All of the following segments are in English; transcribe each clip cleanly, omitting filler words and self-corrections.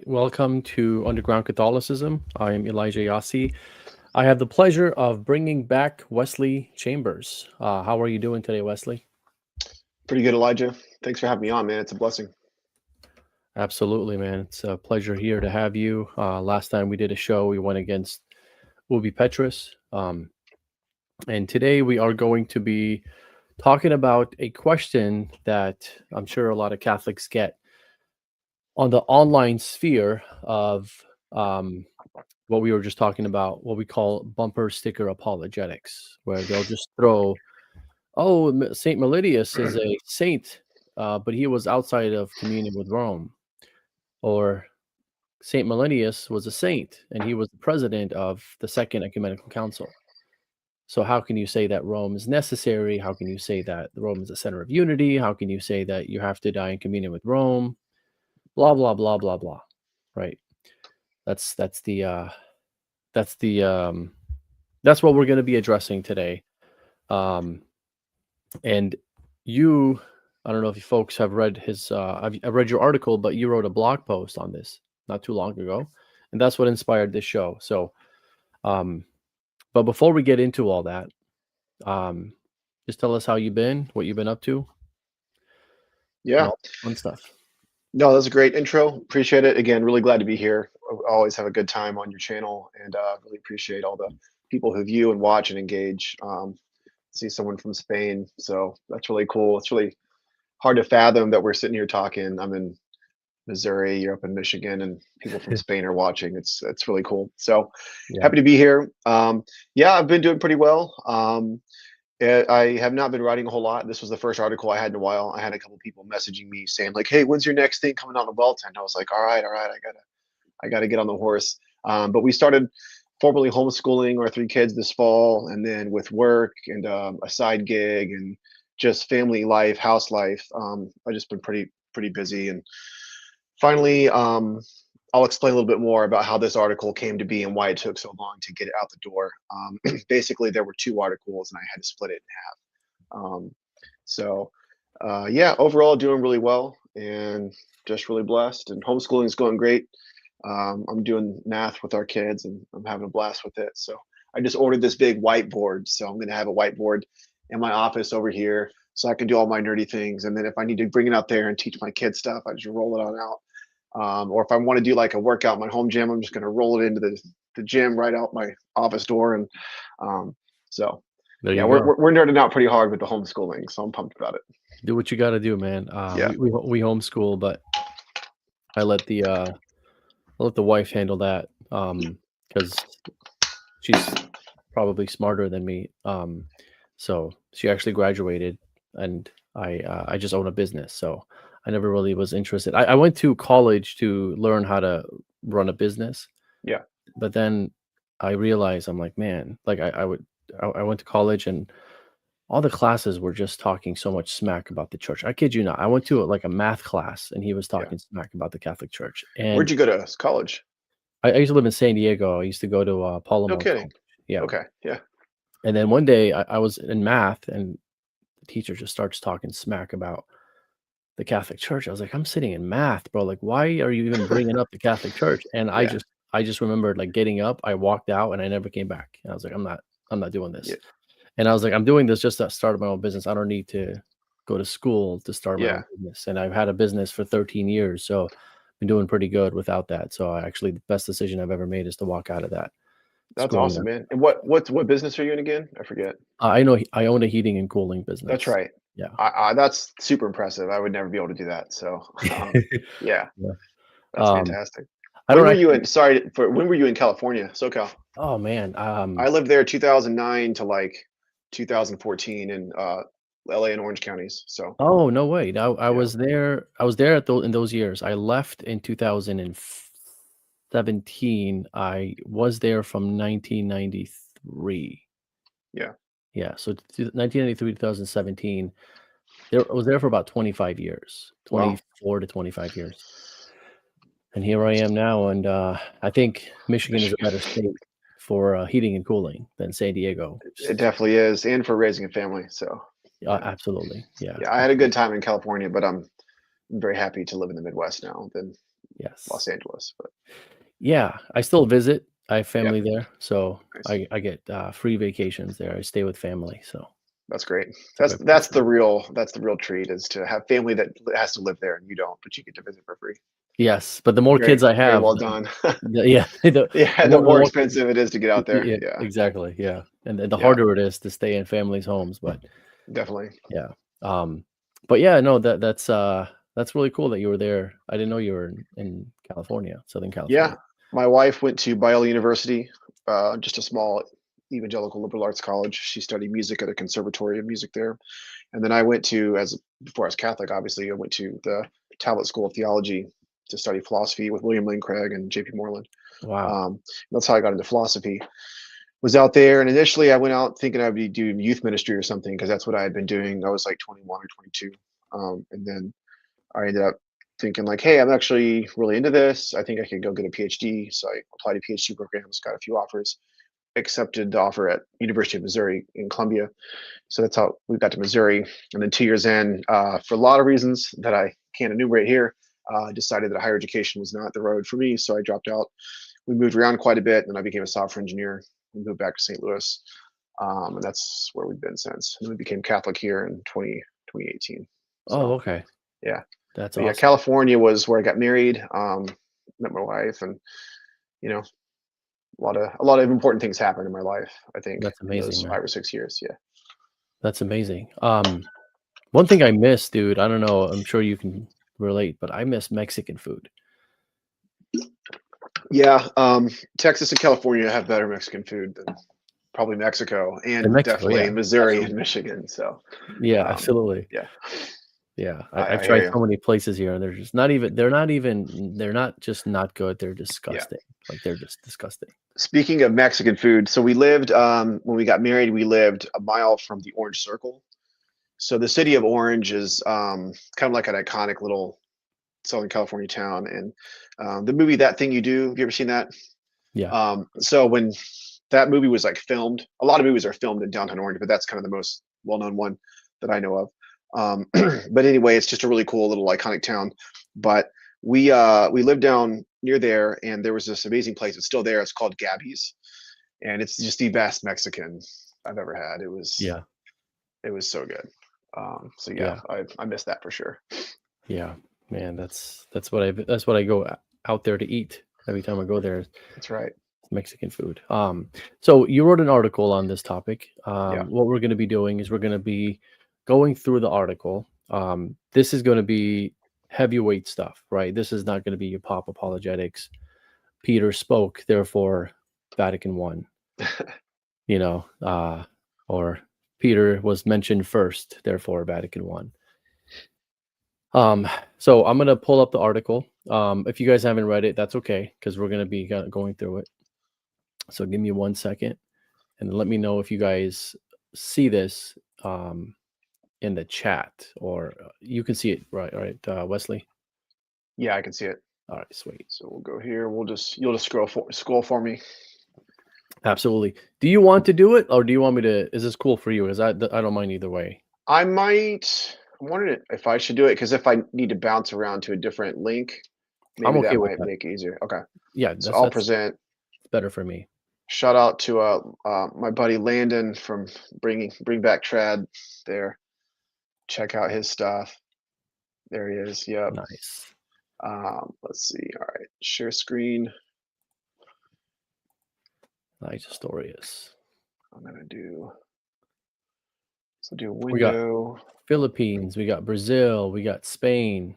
right, welcome to Underground Catholicism. I am Elijah Yasi. I have the pleasure of bringing back Wesley Chambers. How are you doing today, Wesley? Pretty good, Elijah. Thanks for having me on, man. It's a blessing. Absolutely, man. It's a pleasure here to have you. Last time we did a show, we went against Ubi Petrus. And today we are going to be talking about a question that I'm sure a lot of Catholics get on the online sphere of what we were just talking about, what we call bumper sticker apologetics, where they'll just throw, oh, St. Meletius is a saint, but he was outside of communion with Rome. Or St. Meletius was a saint, and he was the president of the Second Ecumenical Council. So how can you say that Rome is necessary? How can you say that Rome is the center of unity? How can you say that you have to die in communion with Rome? Blah, blah, blah, blah, blah. Right. That's the that's the that's what we're going to be addressing today. And you, I don't know if you folks have read his, I've read your article, but you wrote a blog post on this not too long ago, and that's what inspired this show. So, but before we get into all that, just tell us how you've been, what you've been up to, and Yeah. all that fun stuff. No, that's a great intro. Appreciate it. Again, really glad to be here. I always have a good time on your channel, and really appreciate all the people who view and watch and engage. See someone from Spain, so that's really cool. It's really hard to fathom that we're sitting here talking. I'm in Missouri, you're up in Michigan, and people from Spain are watching. It's really cool. So Yeah. happy to be here. Yeah, I've been doing pretty well. I have not been writing a whole lot. This was the first article I had in a while. I had a couple people messaging me saying like, "Hey, when's your next thing coming out on the Welton?" I was like, "All right, I gotta get on the horse." But we started formally homeschooling our three kids this fall, and then with work and a side gig and just family life, house life, I've just been pretty busy. And finally, I'll explain a little bit more about how this article came to be and why it took so long to get it out the door. Basically, there were two articles, and I had to split it in half. So, yeah, overall, doing really well and just really blessed. And homeschooling is going great. I'm doing math with our kids, and I'm having a blast with it. So, I just ordered this big whiteboard. So, I'm going to have a whiteboard in my office over here so I can do all my nerdy things. And then if I need to bring it out there and teach my kids stuff, I just roll it on out. Or if I want to do like a workout in my home gym, I'm just going to roll it into the gym right out my office door. And so, There yeah, you go. we're nerding out pretty hard with the homeschooling, so I'm pumped about it. Do what you got to do, man. Yeah, We homeschool, but I let the wife handle that because she's probably smarter than me. So she actually graduated, and I just own a business. So I never really was interested. I went to college to learn how to run a business, yeah, but then I realized I'm like, man, like I went to college and all the classes were just talking so much smack about the church. I kid you not. I went to like a math class and he was yeah. talking smack about the Catholic Church. Where'd And you go to college? I used to live in San Diego. I used to go to No Palomar kidding. College. Yeah. Okay, yeah, And then one day I was in math and the teacher just starts talking smack about the Catholic Church. I was like, I'm sitting in math, bro. Like, why are you even bringing up the Catholic Church? And yeah, I just remembered like getting up, I walked out and I never came back. And I was like, I'm not doing yeah, this. And I was like, I'm doing this just to start my own business. I don't need to go to school to start my yeah. own business. And I've had a business for 13 years. So I've been doing pretty good without that. So the best decision I've ever made is to walk out of that. That's Screwing awesome, that. man. And what business are you in again? I forget. I know I own a heating and cooling That's business. right. Yeah. That's super impressive. I would never be able to do that. So, yeah, Yeah. that's Um, fantastic. I don't When were you in California? SoCal. oh man. I lived there 2009 to like 2014 in LA and Orange counties. So, Oh, no way. I yeah. was there. I was there in those years. I left in 2017. I was there from 1993. Yeah. Yeah, so 1993 2017. There I was there for about 25 years, Wow. 24 to 25 years. And here I am now, and I think Michigan is a Michigan. better state for heating and cooling than San Diego. It definitely is, and for raising a family. So, yeah. Absolutely. Yeah, Yeah, I had a good absolutely. time in California, but I'm very happy to live in the Midwest now. Been Yes. Los Angeles. But Yeah, I still visit. I have yeah, family there, so nice. I get free vacations there. I stay with family, so That's great. it's a good place That's to be. the real treat is to have family that has to live there and you don't, but you get to visit for free. Yes, but the more kids Very, I very have, well done. yeah, Yeah, and the more expensive it is to get out there. yeah, Yeah, exactly, yeah, and the yeah, harder it is to stay in families' homes, but definitely. yeah, um, but yeah, no, that's really cool that you were there. I didn't know you were in California, Southern Yeah, California. my wife went to Biola University, just a small evangelical liberal arts college. She studied music at a conservatory of music there, and then I went to as before I was Catholic. Obviously, I went to the Talbot School of Theology to study philosophy with William Lane Craig and J.P. Moreland. Wow, That's how I got into philosophy. Was out there, and initially I went out thinking I'd be doing youth ministry or something because that's what I had been doing. I was like 21 or 22, and then I ended up thinking like, hey, I'm actually really into this. I think I could go get a PhD. So I applied to PhD programs, got a few offers, accepted the offer at University of Missouri in Columbia. So that's how we got to Missouri. And then 2 years in, for a lot of reasons that I can't enumerate here, decided that higher education was not the road for me. So I dropped out. We moved around quite a bit, and I became a software engineer. We moved back to St. Louis, and that's where we've been since. And then we became Catholic here in 2018. oh, So okay, yeah, that's but yeah, awesome. California was where I got married, met my wife, and you know, a lot of important things happened in my life. I think That's in amazing, those man. 5 or 6 years. Yeah, That's amazing. One thing I miss, dude, I don't know, I'm sure you can relate, but I miss Mexican food. yeah. Texas and California have better Mexican food than probably Mexico, In and Mexico, definitely yeah, Missouri and absolutely. Michigan. So Yeah, um, absolutely. yeah, Yeah, I've I tried hear you. so many places here, and they're not just not good, they're Yeah. disgusting. Like, they're just disgusting. Speaking of Mexican food, so we lived when we got married. We lived a mile from the Orange Circle. So the city of Orange is kind of like an iconic little Southern California town. And the movie That Thing You Do, have you ever seen that? Yeah. So when that movie was like filmed, a lot of movies are filmed in downtown Orange, but that's kind of the most well-known one that I know of. But anyway, it's just a really cool little iconic town. But we lived down near there, and there was this amazing place. It's still there. It's called Gabby's, and it's just the best Mexican I've ever had. Yeah. It was so good. So yeah, Yeah. I miss that for sure. Yeah. Man, that's what I go out there to eat every time I go there, is That's right. Mexican food. So you wrote an article on this topic. Yeah. What we're gonna be doing is we're gonna be going through the article. This is gonna be heavyweight stuff, right? This is not gonna be your pop apologetics. Peter spoke, therefore Vatican One, you know, or Peter was mentioned first, therefore Vatican One. So I'm gonna pull up the article. If you guys haven't read it, that's okay because we're gonna be going through it. So give me 1 second, and then let me know if you guys see this in the chat, or you can see it, right, Wesley. Yeah, I can see it. All right, sweet. So we'll go here. You'll just scroll for me. Absolutely. Do you want to do it, or do you want me to? Is this cool for you? Because I don't mind either way. I might. I'm wondering if I should do it because if I need to bounce around to a different link, I'm maybe okay that with might that. make it easier. Okay. Yeah, So that's I'll that's present. better for me. Shout out to my buddy Landon from Bring Back Trad. There, check out his stuff. There he is. Yep. Nice. Let's see. All right. Share screen. Nice Astorius. I'm gonna do. So do a We got window. Philippines. We got Brazil. We got Spain.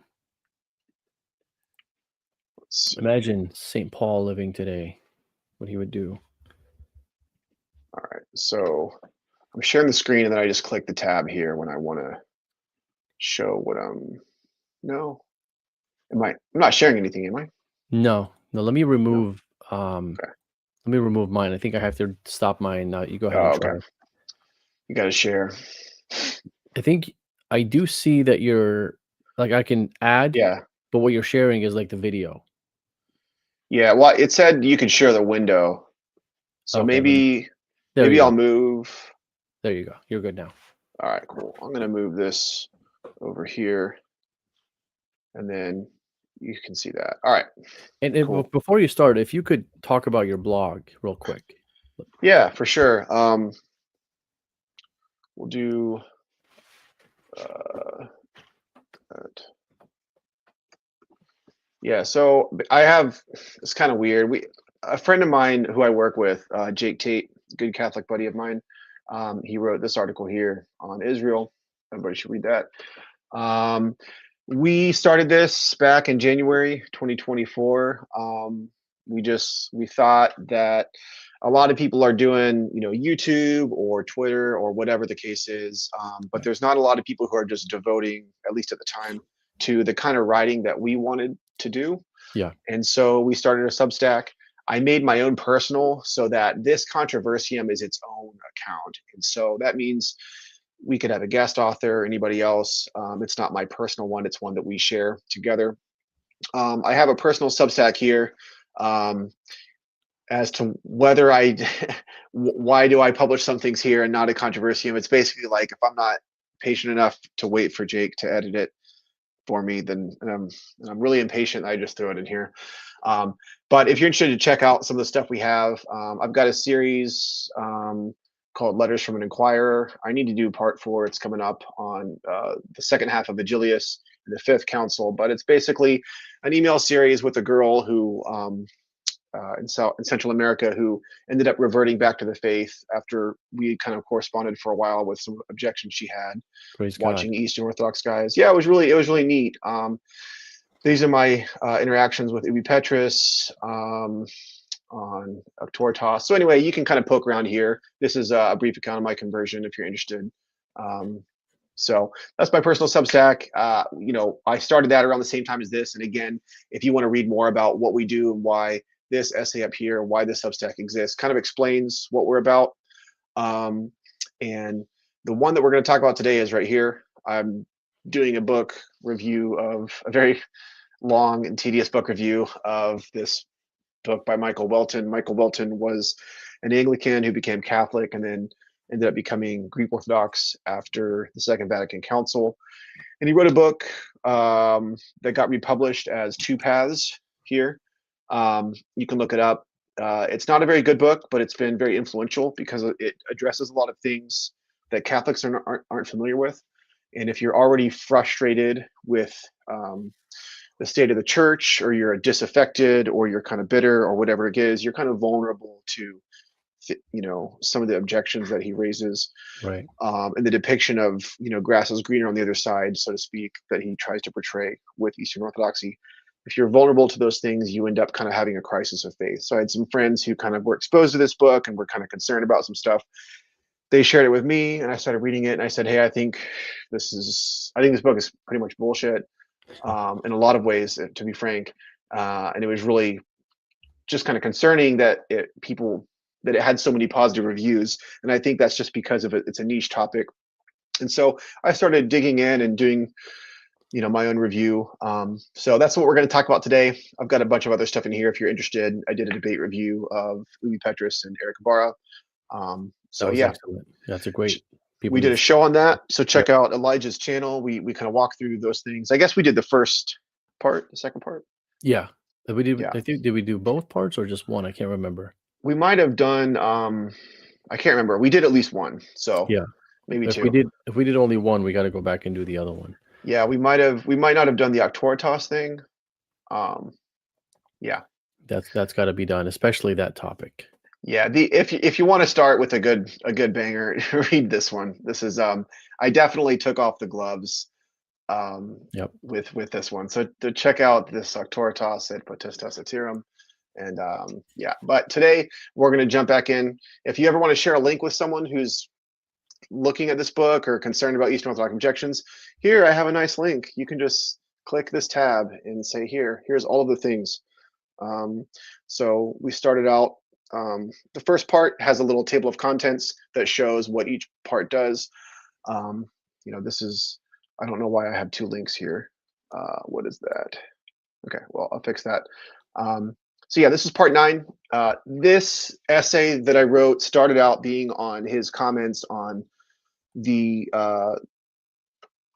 Let's see. Imagine St. Paul living today, what he would do. All right. So I'm sharing the screen, and then I just click the tab here when I want to show what I'm. No, am I? I'm not sharing anything, am I? No, no. No. Okay. Let me remove mine. I think I have to stop mine. You go ahead and Oh, try. okay. You got to share. I think I do see that you're like I can add, Yeah. but what you're sharing is like the video. Yeah. Well, it said you can share the window, so Okay, let me. There maybe you I'll go. move. There you go. You're good now. All right. Cool. I'm gonna move this over here, and then you can see that. All right. And Cool. before you start, if you could talk about your blog real quick. Yeah, for sure. We'll do that. Yeah, so I have, it's kind of weird. A friend of mine who I work with, Jake Tate, good Catholic buddy of mine, he wrote this article here on Israel. Everybody should read that. Um, we started this back in January 2024. We thought that a lot of people are doing, YouTube or Twitter or whatever the case is, but Right. there's not a lot of people who are just devoting, at least at the time, to the kind of writing that we wanted to do. Yeah. And so we started a Substack. I made my own personal so that this controversium is its own account. And so that means we could have a guest author, anybody else. It's not my personal one, it's one that we share together. I have a personal Substack here. Um, as to whether I, why do I publish some things here and not a controversium? It's basically like if I'm not patient enough to wait for Jake to edit it for me, then and I'm really impatient. I just throw it in here. But if you're interested to check out some of the stuff we have, I've got a series called Letters from an Inquirer. I need to do part 4. It's coming up on the second half of Vigilius and the Fifth Council, but it's basically an email series with a girl who in Central America who ended up reverting back to the faith after we kind of corresponded for a while with some objections she had Praise God. watching Eastern Orthodox guys. Yeah, it was really neat. These are my interactions with Ubi Petrus on Octoritas. So anyway, you can kind of poke around here. This is a brief account of my conversion if you're interested. So that's my personal Substack. I started that around the same time as this. And again, if you want to read more about what we do and why this essay up here, why this Substack exists, kind of explains what we're about. And the one that we're going to talk about today is right here. I'm doing a book review of a very long and tedious book review of this book by Michael Welton. Michael Welton was an Anglican who became Catholic and then ended up becoming Greek Orthodox after the Second Vatican Council. And he wrote a book that got republished as Two Paths here. You can look it up. It's not a very good book, but it's been very influential because it addresses a lot of things that Catholics aren't familiar with. And if you're already frustrated with the state of the church, or you're disaffected, or you're kind of bitter, or whatever it is, you're kind of vulnerable to, some of the objections that he raises, Right. and the depiction of, grass is greener on the other side, so to speak, that he tries to portray with Eastern Orthodoxy. If you're vulnerable to those things, you end up kind of having a crisis of faith. So I had some friends who kind of were exposed to this book and were kind of concerned about some stuff. They shared it with me, and I started reading it, and I said, "Hey, I think this book is pretty much bullshit, in a lot of ways, to be frank." And it was really just kind of concerning that it had so many positive reviews, and I think that's just because of it. It's a niche topic, and so I started digging in and doing, my own review. So that's what we're going to talk about today. I've got a bunch of other stuff in here if you're interested. I did a debate review of Ubi Petrus and Eric Ibarra. That So was yeah, excellent. That's a great we people did to a show on that. So check Yep. out Elijah's channel. We kind of walk through those things. I guess we did the first part, the second part. Yeah. We did Yeah, I think did we do both parts or just one? I can't remember. we might have done. I can't remember. We did at least one, so Yeah. maybe If we two. did if we did only one, we gotta go back and do the other one. Yeah, we might have. We might not have done the Octoritas thing. Um, yeah, That's gotta be done, especially that topic. yeah. If you want to start with a good banger, read this one. This is I definitely took off the gloves Yep. with this one. So to check out this Octoritas et Potestas Aeterum. And yeah, but today we're going to jump back in. If you ever want to share a link with someone who's looking at this book or concerned about Eastern Orthodox objections, here I have a nice link. You can just click this tab and say, here's all of the things. So we started out, the first part has a little table of contents that shows what each part does. This is, I don't know why I have two links here. What is that? Okay, well, I'll fix that. So yeah, this is part 9. This essay that I wrote started out being on his comments on the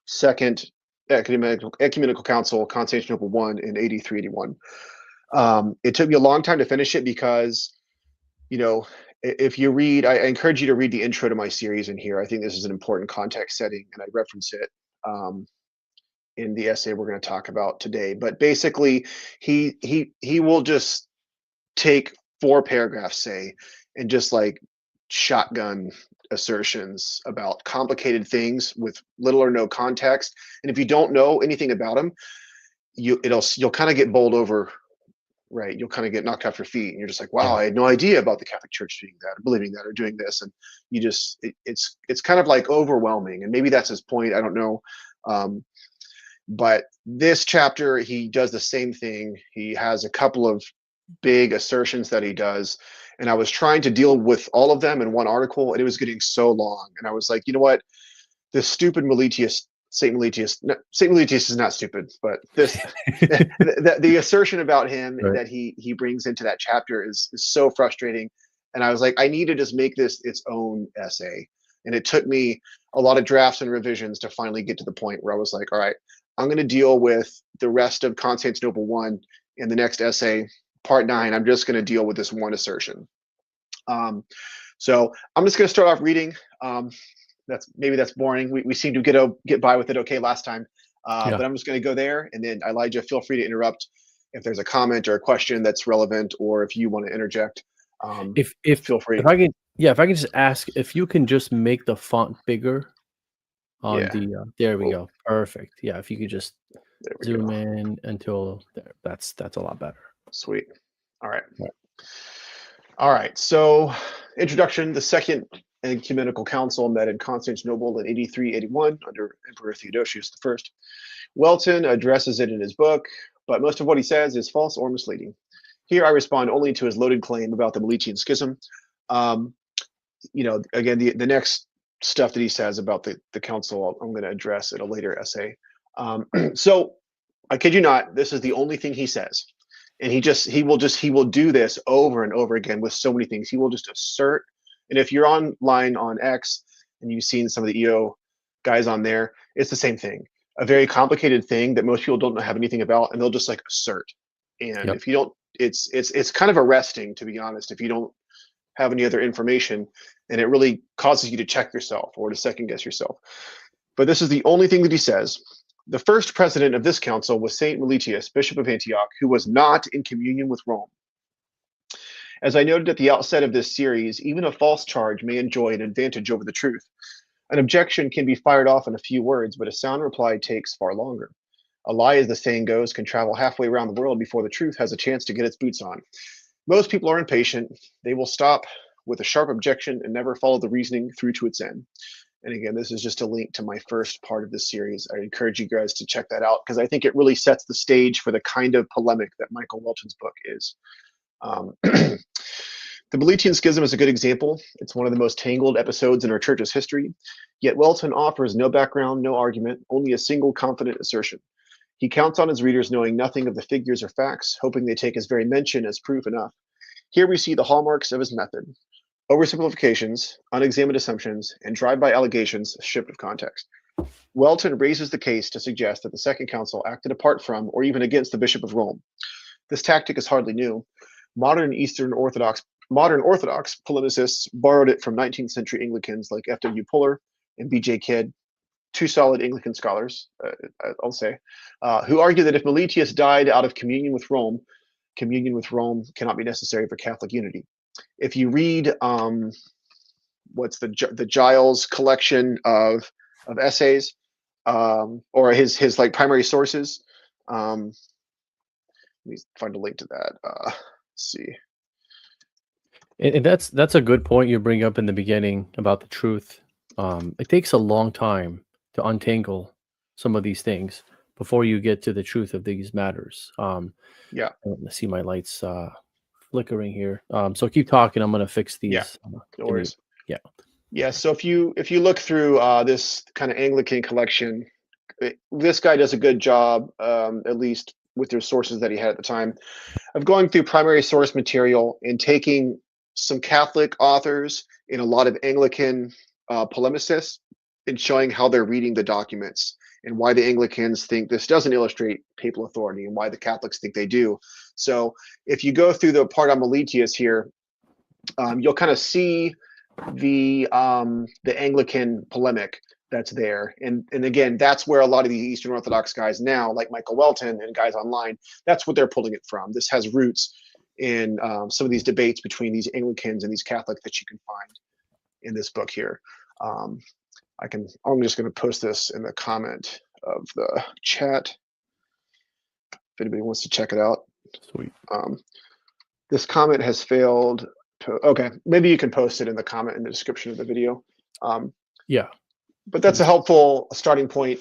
second Ecumenical Council, Constantinople I in AD 381. It took me a long time to finish it because, you know, if you read, I encourage you to read the intro to my series in here. I think this is an important context setting, and I reference it in the essay we're going to talk about today. But basically, he will just take 4 paragraphs, say, and just like shotgun assertions about complicated things with little or no context. And if you don't know anything about them, you'll kind of get bowled over, right? You'll kind of get knocked off your feet, and you're just like, wow, Yeah. I had no idea about the Catholic Church doing that, or believing that, or doing this, and you just it's kind of like overwhelming. And maybe that's his point. I don't know. But this chapter, he does the same thing. He has a couple of big assertions that he does, and I was trying to deal with all of them in one article, and it was getting so long. And I was like, you know what? This stupid Meletius, St Meletius, no, St Meletius is not stupid, but this the assertion about him Right. that he brings into that chapter is so frustrating. And I was like, I need to just make this its own essay. And it took me a lot of drafts and revisions to finally get to the point where I was like, all right, I'm going to deal with the rest of Constantinople I in the next essay, part 9. I'm just going to deal with this one assertion. So I'm just going to start off reading. That's boring. We seem to get by with it okay last time. Yeah. But I'm just going to go there, and then Elijah, feel free to interrupt if there's a comment or a question that's relevant, or if you want to interject. Feel free. If I can, yeah, if I can just ask if you can just make the font bigger on Yeah. the. There we Oh, go. Perfect. Yeah, if you could just there we zoom go. in until there. That's a lot better. Sweet. All right. Yeah. All right. So, introduction. The Second Ecumenical Council met in Constantinople in 83-81 under Emperor Theodosius I. Welton addresses it in his book, but most of what he says is false or misleading. Here, I respond only to his loaded claim about the Meletian Schism. Again, the next stuff that he says about the council, I'm going to address in a later essay. So, I kid you not, this is the only thing he says, and he will do this over and over again with so many things. He will just assert, and if you're online on X and you've seen some of the EO guys on there, it's the same thing. A very complicated thing that most people don't have anything about, and they'll just like assert. And Yep. if you don't, it's kind of arresting, to be honest, if you don't have any other information, and it really causes you to check yourself or to second guess yourself. But this is the only thing that he says. The first president of this council was St Meletius, Bishop of Antioch, who was not in communion with Rome. As I noted at the outset of this series, even a false charge may enjoy an advantage over the truth. An objection can be fired off in a few words, but a sound reply takes far longer. A lie, as the saying goes, can travel halfway around the world before the truth has a chance to get its boots on. Most people are impatient. They will stop with a sharp objection and never follow the reasoning through to its end. And again, this is just a link to my first part of this series. I encourage you guys to check that out because I think it really sets the stage for the kind of polemic that Michael Welton's book is. The Meletian Schism is a good example. It's one of the most tangled episodes in our church's history. Yet Welton offers no background, no argument, only a single confident assertion. He counts on his readers knowing nothing of the figures or facts, hoping they take his very mention as proof enough. Here we see the hallmarks of his method: oversimplifications, unexamined assumptions, and drive-by allegations stripped of context. Welton raises the case to suggest that the Second Council acted apart from or even against the Bishop of Rome. This tactic is hardly new. Modern Orthodox polemicists borrowed it from 19th century Anglicans like F.W. Puller and B.J. Kidd, two solid Anglican scholars, I'll say, who argue that if Meletius died out of communion with Rome cannot be necessary for Catholic unity. If you read what's the Giles collection of essays, or his like primary sources, let me find a link to that. Let's see. And that's a good point you bring up in the beginning about the truth. It takes a long time to untangle some of these things before you get to the truth of these matters. Yeah. I see my lights flickering here. So keep talking. I'm going to fix Yeah. these. No worries. Yeah. Yeah. So if you look through this kind of Anglican collection, this guy does a good job, at least with the sources that he had at the time, of going through primary source material and taking some Catholic authors and a lot of Anglican polemicists and showing how they're reading the documents and why the Anglicans think this doesn't illustrate papal authority, and why the Catholics think they do. So if you go through the part on Meletius here, you'll kind of see the Anglican polemic that's there, and again, that's where a lot of the Eastern Orthodox guys now, like Michael Welton and guys online, that's what they're pulling it from. This has roots in some of these debates between these Anglicans and these Catholics that you can find in this book here. I'm just going to post this in the comment of the chat if anybody wants to check it out. Sweet. This comment has failed to, okay, maybe you can post it in the comment in the description of the video. Yeah. But that's a helpful starting point.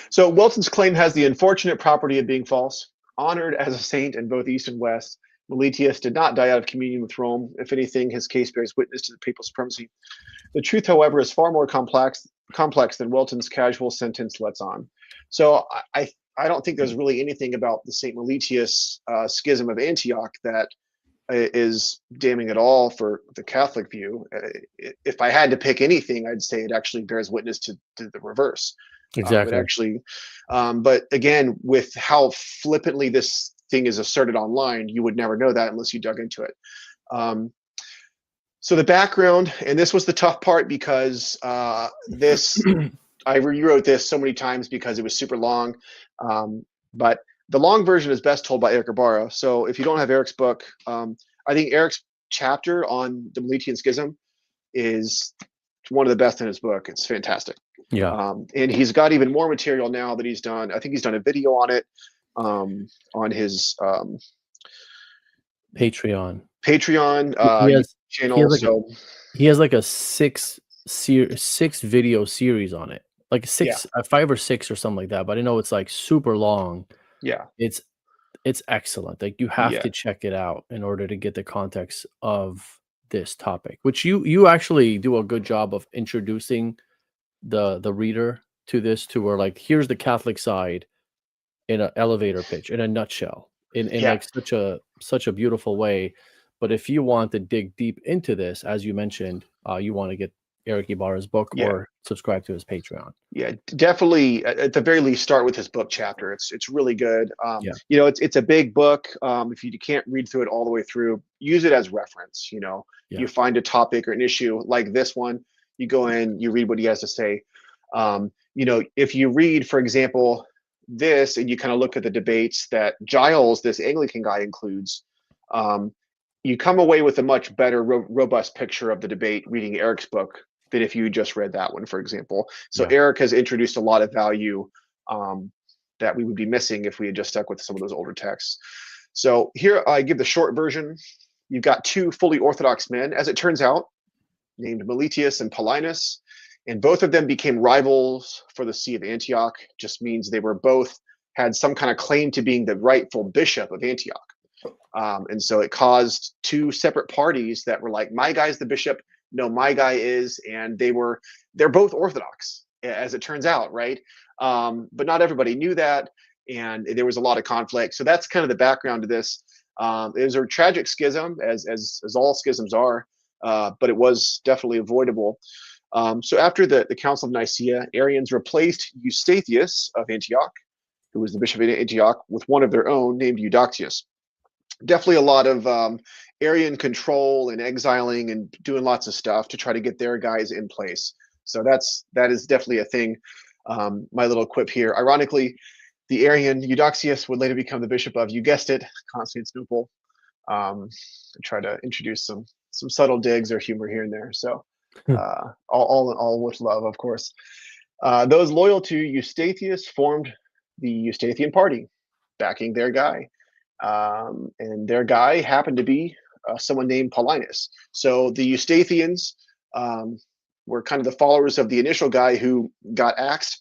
So Welton's claim has the unfortunate property of being false. Honored as a saint in both East and West, Meletius did not die out of communion with Rome. If anything, his case bears witness to the papal supremacy. The truth, however, is far more complex than Welton's casual sentence lets on. So I don't think there's really anything about the St Meletius schism of Antioch that is damning at all for the Catholic view. If I had to pick anything, I'd say it actually bears witness to the reverse. Exactly. It actually, but again, with how flippantly this thing is asserted online, you would never know that unless you dug into it. So the background, and this was the tough part because this, I rewrote this so many times because it was super long, but the long version is best told by Eric Ibarra. So if you don't have Eric's book, I think Eric's chapter on the Meletian Schism is one of the best in his book. It's fantastic. Yeah. And he's got even more material now that he's done. I think he's done a video on it on his Patreon channel. He has like a six video series on it, like 5 or 6 or something like that. But I know it's like super long. Yeah, it's excellent. Like you have to check it out in order to get the context of this topic, which you actually do a good job of introducing the reader to this, to where like here's the Catholic side in an elevator pitch, in a nutshell, in like such a beautiful way. But if you want to dig deep into this, as you mentioned, you want to get Eric Ibarra's book or subscribe to his Patreon. Yeah, definitely. At the very least, start with his book chapter. It's really good. You know, it's a big book. If you can't read through it all the way through, use it as reference. You know, you find a topic or an issue like this one, you go in, you read what he has to say. You know, if you read, for example, this, and you kind of look at the debates that Giles, this Anglican guy, includes, you come away with a much better, robust picture of the debate reading Eric's book than if you just read that one, for example. So Eric has introduced a lot of value that we would be missing if we had just stuck with some of those older texts. So here I give the short version. You've got 2 fully Orthodox men, as it turns out, named Meletius and Paulinus, and both of them became rivals for the see of Antioch. Just means they were both had some kind of claim to being the rightful bishop of Antioch. And so it caused 2 separate parties that were like, my guy's the bishop, no, my guy is, and they're both Orthodox, as it turns out, right? But not everybody knew that, and there was a lot of conflict. So that's kind of the background to this. It was a tragic schism, as all schisms are, but it was definitely avoidable. So after the Council of Nicaea, Arians replaced Eustathius of Antioch, who was the bishop of Antioch, with one of their own named Eudoxius. Definitely a lot of Arian control and exiling and doing lots of stuff to try to get their guys in place. So that is definitely a thing. My little quip here. Ironically, the Arian Eudoxius would later become the bishop of, you guessed it, Constantinople. Try to introduce some subtle digs or humor here and there. So all with love, of course. Those loyal to Eustathius formed the Eustathian party, backing their guy. And their guy happened to be someone named Paulinus. So the Eustathians were kind of the followers of the initial guy who got axed,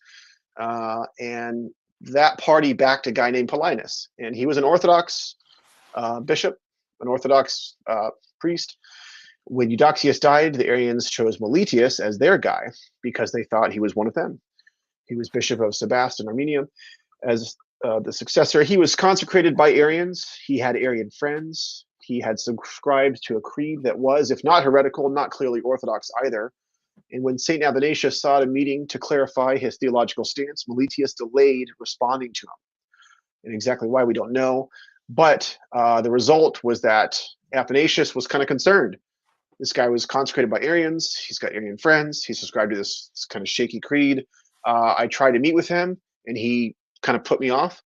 and that party backed a guy named Paulinus, and he was an Orthodox bishop, an Orthodox priest. When Eudoxius died, the Arians chose Meletius as their guy because they thought he was one of them. He was bishop of Sebaste in Armenia. As the successor, he was consecrated by Arians. He had Arian friends. He had subscribed to a creed that was, if not heretical, not clearly Orthodox either. And when St. Athanasius sought a meeting to clarify his theological stance, Meletius delayed responding to him. And exactly why, we don't know. But the result was that Athanasius was kind of concerned. This guy was consecrated by Arians. He's got Arian friends. He's subscribed to this kind of shaky creed. I tried to meet with him, and he kind of put me off.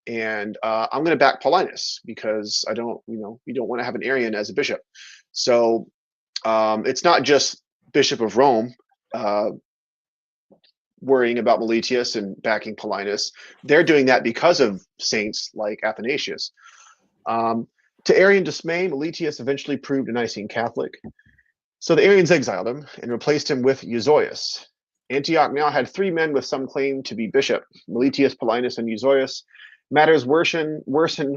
And I'm going to back Paulinus because I don't, you don't want to have an Arian as a bishop. So it's not just Bishop of Rome worrying about Meletius and backing Paulinus. They're doing that because of saints like Athanasius. To Arian dismay, Meletius eventually proved a Nicene Catholic. So the Arians exiled him and replaced him with Eusebius. Antioch now had 3 men with some claim to be bishop: Meletius, Paulinus, and Eusebius. Matters worsened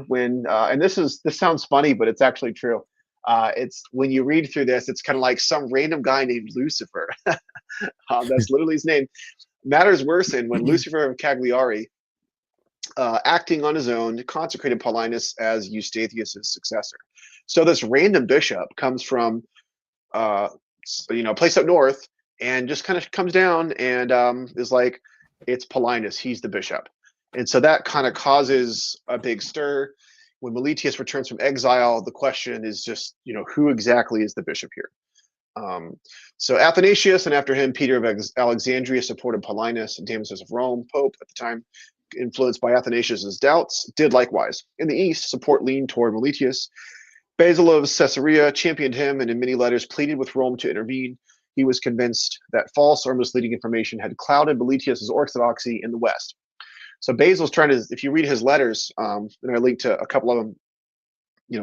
when, and this sounds funny, but it's actually true. It's when you read through this, it's kind of like some random guy named Lucifer. That's literally his name. Matters worsened when Lucifer of Cagliari, acting on his own, consecrated Paulinus as Eustathius' successor. So this random bishop comes from, a place up north, and just kind of comes down and is like, it's Paulinus, he's the bishop. And so that kind of causes a big stir. When Meletius returns from exile, the question is just, who exactly is the bishop here? So Athanasius, and after him, Peter of Alexandria, supported Paulinus, and Damasus of Rome, Pope at the time, influenced by Athanasius's doubts, did likewise. In the east, support leaned toward Meletius. Basil of Caesarea championed him, and in many letters pleaded with Rome to intervene. He was convinced that false or misleading information had clouded Meletius's orthodoxy in the West. So Basil's trying to, if you read his letters, and I linked to a couple of them,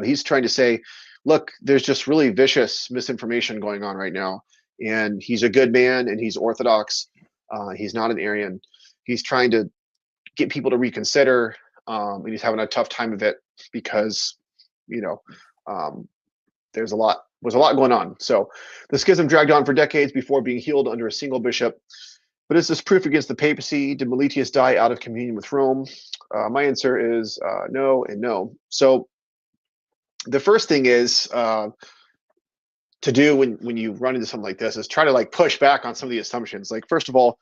he's trying to say, look, there's just really vicious misinformation going on right now. And he's a good man, and he's Orthodox. He's not an Arian. He's trying to get people to reconsider, and he's having a tough time of it because, was a lot going on. So the schism dragged on for decades before being healed under a single bishop. But is this proof against the papacy? Did Meletius die out of communion with Rome? My answer is no and no. So the first thing is to do when you run into something like this is try to push back on some of the assumptions. First of all,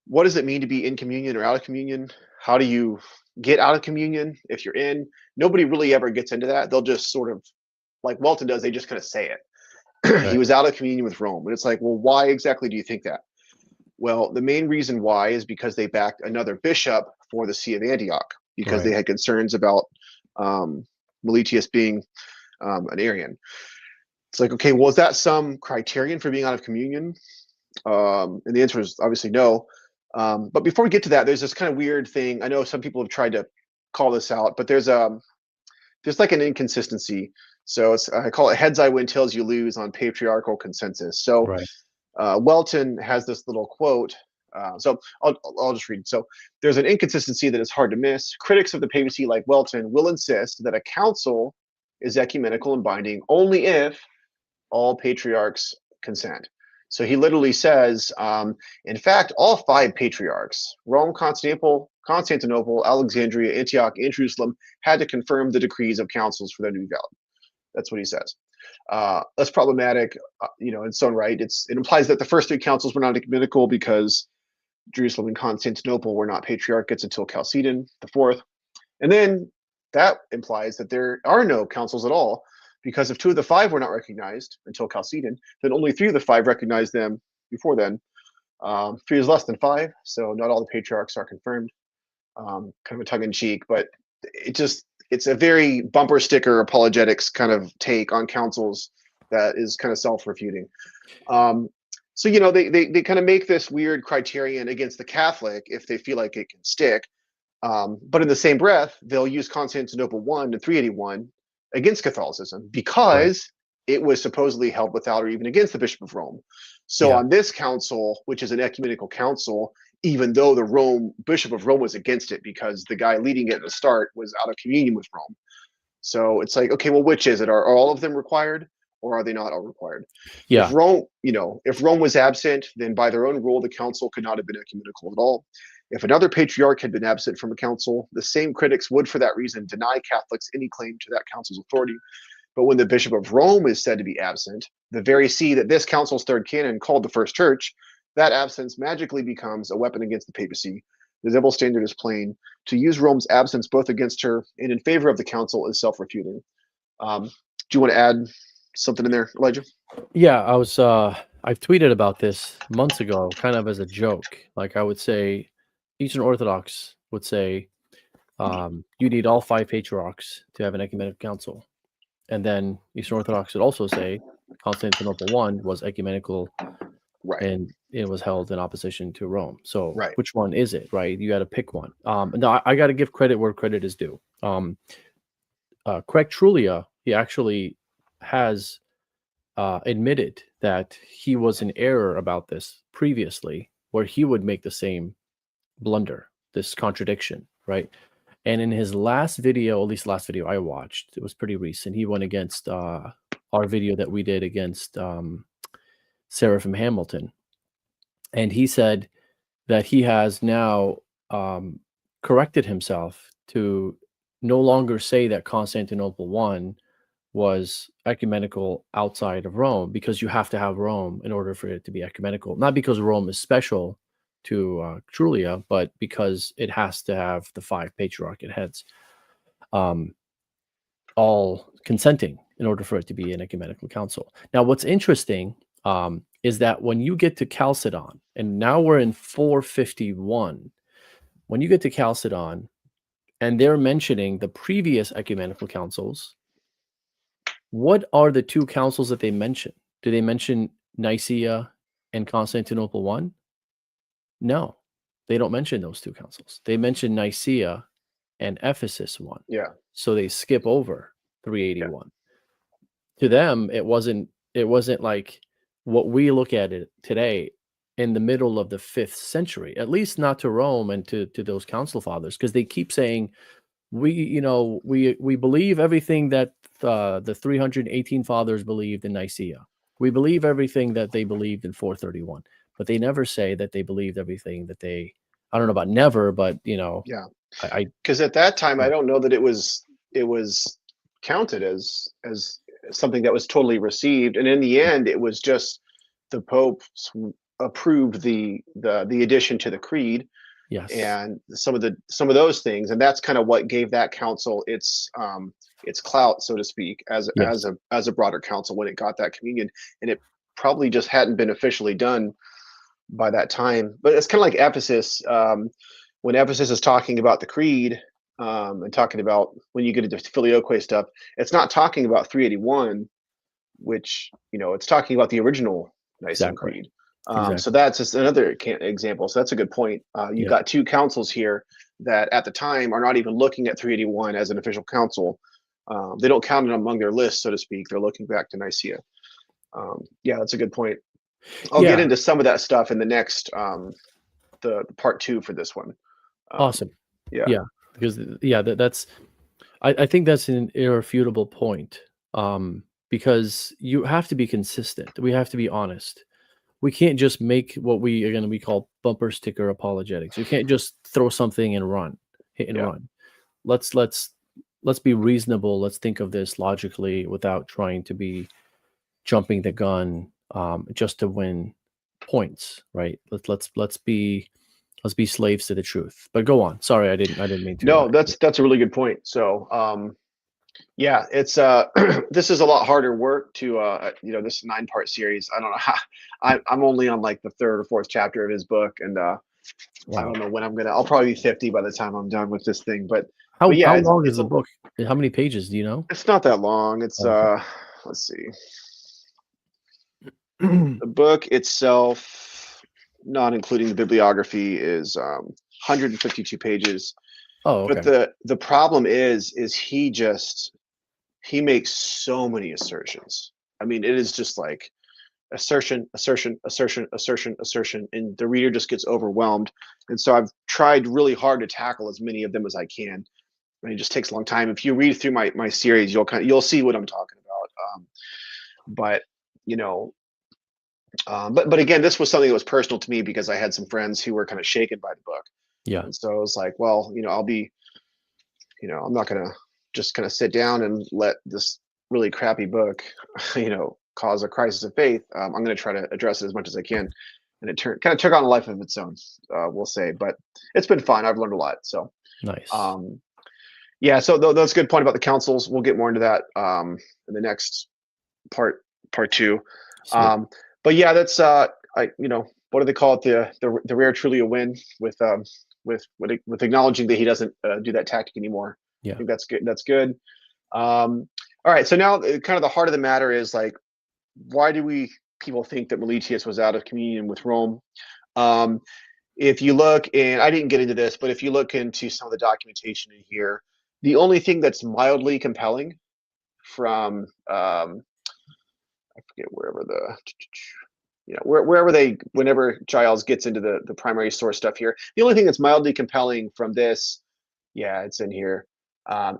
what does it mean to be in communion or out of communion? How do you get out of communion if you're in? Nobody really ever gets into that. They'll just sort of, like Welton does, they just kind of say it. Right. He was out of communion with Rome. And it's like, well, why exactly do you think that? Well, the main reason why is because they backed another bishop for the See of Antioch, because they had concerns about Meletius being an Arian. It's like, okay, well, is that some criterion for being out of communion? And the answer is obviously no. But before we get to that, there's this kind of weird thing. I know some people have tried to call this out, but there's like an inconsistency. So I call it heads I win, tails you lose on patriarchal consensus. So Welton has this little quote. So I'll just read. So there's an inconsistency that is hard to miss. Critics of the papacy, like Welton, will insist that a council is ecumenical and binding only if all patriarchs consent. So he literally says, in fact, all 5 patriarchs, Rome, Constantinople, Alexandria, Antioch, and Jerusalem, had to confirm the decrees of councils for them to be valid. That's what he says. That's problematic, in its own right. It implies that the first 3 councils were not ecumenical because Jerusalem and Constantinople were not patriarchates until Chalcedon the 4th. And then that implies that there are no councils at all, because if 2 of the 5 were not recognized until Chalcedon, then only 3 of the 5 recognized them before then. 3 is less than 5, so not all the patriarchs are confirmed. Kind of a tongue-in-cheek, but it's a very bumper sticker apologetics kind of take on councils that is kind of self-refuting. So they kind of make this weird criterion against the Catholic if they feel like it can stick. But in the same breath, they'll use Constantinople I and 381 against Catholicism because it was supposedly held without or even against the Bishop of Rome. So on this council, which is an ecumenical council, even though the Bishop of Rome was against it because the guy leading it at the start was out of communion with Rome. So it's like, okay, well, which is it? Are all of them required, or are they not all required? Yeah. If Rome was absent, then by their own rule, the council could not have been ecumenical at all. If another patriarch had been absent from a council, the same critics would, for that reason, deny Catholics any claim to that council's authority. But when the Bishop of Rome is said to be absent, the very see that this council's third canon called the First Church, that absence magically becomes a weapon against the papacy. The double standard is plain. To use Rome's absence both against her and in favor of the council is self-refuting. Do you want to add something in there, Elijah? Yeah, I've tweeted about this months ago, kind of as a joke. Like I would say, Eastern Orthodox would say, you need all 5 patriarchs to have an ecumenical council. And then Eastern Orthodox would also say Constantinople I was ecumenical Right. and it was held in opposition to Rome. So Right. which one is it, right? You got to pick one. No, I got to give credit where credit is due. Craig Trulia, he actually has admitted that he was in error about this previously, where he would make the same blunder, this contradiction, right? And in his last video, at least last video I watched, it was pretty recent, he went against our video that we did against Seraphim Hamilton. And he said that he has now corrected himself to no longer say that Constantinople I was ecumenical outside of Rome, because you have to have Rome in order for it to be ecumenical. Not because Rome is special to Trulia, but because it has to have the 5 patriarchate heads all consenting in order for it to be an ecumenical council. Now, what's interesting is that when you get to Chalcedon, and now we're in 451, when you get to Chalcedon and they're mentioning the previous ecumenical councils, what are the 2 councils that they mention? Do they mention Nicaea and Constantinople I? No, they don't mention those 2 councils. They mention Nicaea and Ephesus I. Yeah. So they skip over 381. Yeah. To them, it wasn't like what we look at it today in the middle of the 5th century, at least not to Rome and to those council fathers, because they keep saying, we believe everything that the 318 fathers believed in Nicaea. We believe everything that they believed in 431, but they never say that they believed everything that they, I don't know about never, but yeah, because at that time, I don't know that it was counted as something that was totally received. And in the end, it was just the Pope approved the addition to the creed. Yes. And some of those things, and that's kind of what gave that council its clout, so to speak, as a broader council when it got that communion. And it probably just hadn't been officially done by that time. But it's kind of like Ephesus, when Ephesus is talking about the creed, and talking about when you get into filioque stuff, it's not talking about 381, which it's talking about the original Nicene Creed. So that's just another example. So that's a good point. You've got 2 councils here that at the time are not even looking at 381 as an official council. They don't count it among their list, so to speak. They're looking back to Nicaea. Yeah, that's a good point. I'll get into some of that stuff in the next, the part 2 for this one. Awesome. Yeah. Because that's, I think that's an irrefutable point. Because you have to be consistent. We have to be honest. We can't just make what we are going to be called bumper sticker apologetics. You can't just throw something and run, hit and run. Let's be reasonable. Let's think of this logically without trying to be jumping the gun just to win points, right? Let's be slaves to the truth. But go on. Sorry, I didn't mean to. No, that's a really good point. So yeah, it's this is a lot harder work to this 9-part series. I don't know how, I'm only on like the 3rd or 4th chapter of his book, and I don't know when I'll probably be 50 by the time I'm done with this thing. But how long is the book? How many pages do you know? It's not that long. It's let's see. The book itself, not including the bibliography, is 152 pages. Oh, okay. But the problem is he makes so many assertions. I mean, it is just like assertion, assertion, assertion, assertion, assertion, and the reader just gets overwhelmed. And so I've tried really hard to tackle as many of them as I can. And it just takes a long time. If you read through my series, you'll see what I'm talking about. But again, this was something that was personal to me because I had some friends who were kind of shaken by the book. Yeah. And so I was like, well, I'm not gonna just kind of sit down and let this really crappy book, cause a crisis of faith, I'm going to try to address it as much as I can. And it kind of took on a life of its own, we'll say. But it's been fun. I've learned a lot. So, Nice. um, yeah. So that's a good point about the councils. We'll get more into that in the next part two. Sweet. But yeah, that's what do they call it? The rare truly a win with acknowledging that he doesn't do that tactic anymore. I Yeah. think that's good. That's good. All right. So now, kind of the heart of the matter is like, why do people think that Meletius was out of communion with Rome? Um, if you look, and I didn't get into this, but if you look into some of the documentation in here, the only thing that's mildly compelling from I forget wherever whenever Giles gets into the primary source stuff here, the only thing that's mildly compelling from this, yeah, it's in here,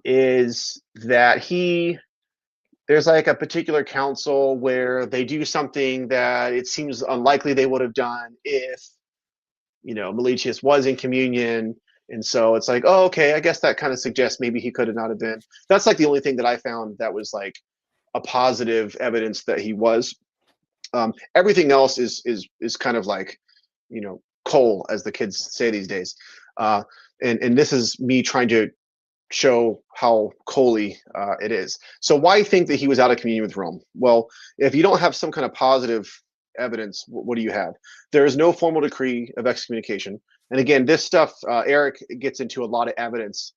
is that there's like a particular council where they do something that it seems unlikely they would have done if, Meletius was in communion. And so it's like, oh, okay, I guess that kind of suggests maybe he could have not have been. That's like the only thing that I found that was like a positive evidence that he was. Everything else is kind of like, coal, as the kids say these days. And this is me trying to show how coaly it is. So why think that he was out of communion with Rome? Well, if you don't have some kind of positive evidence, what do you have? There is no formal decree of excommunication. And again, this stuff, Eric gets into a lot of evidence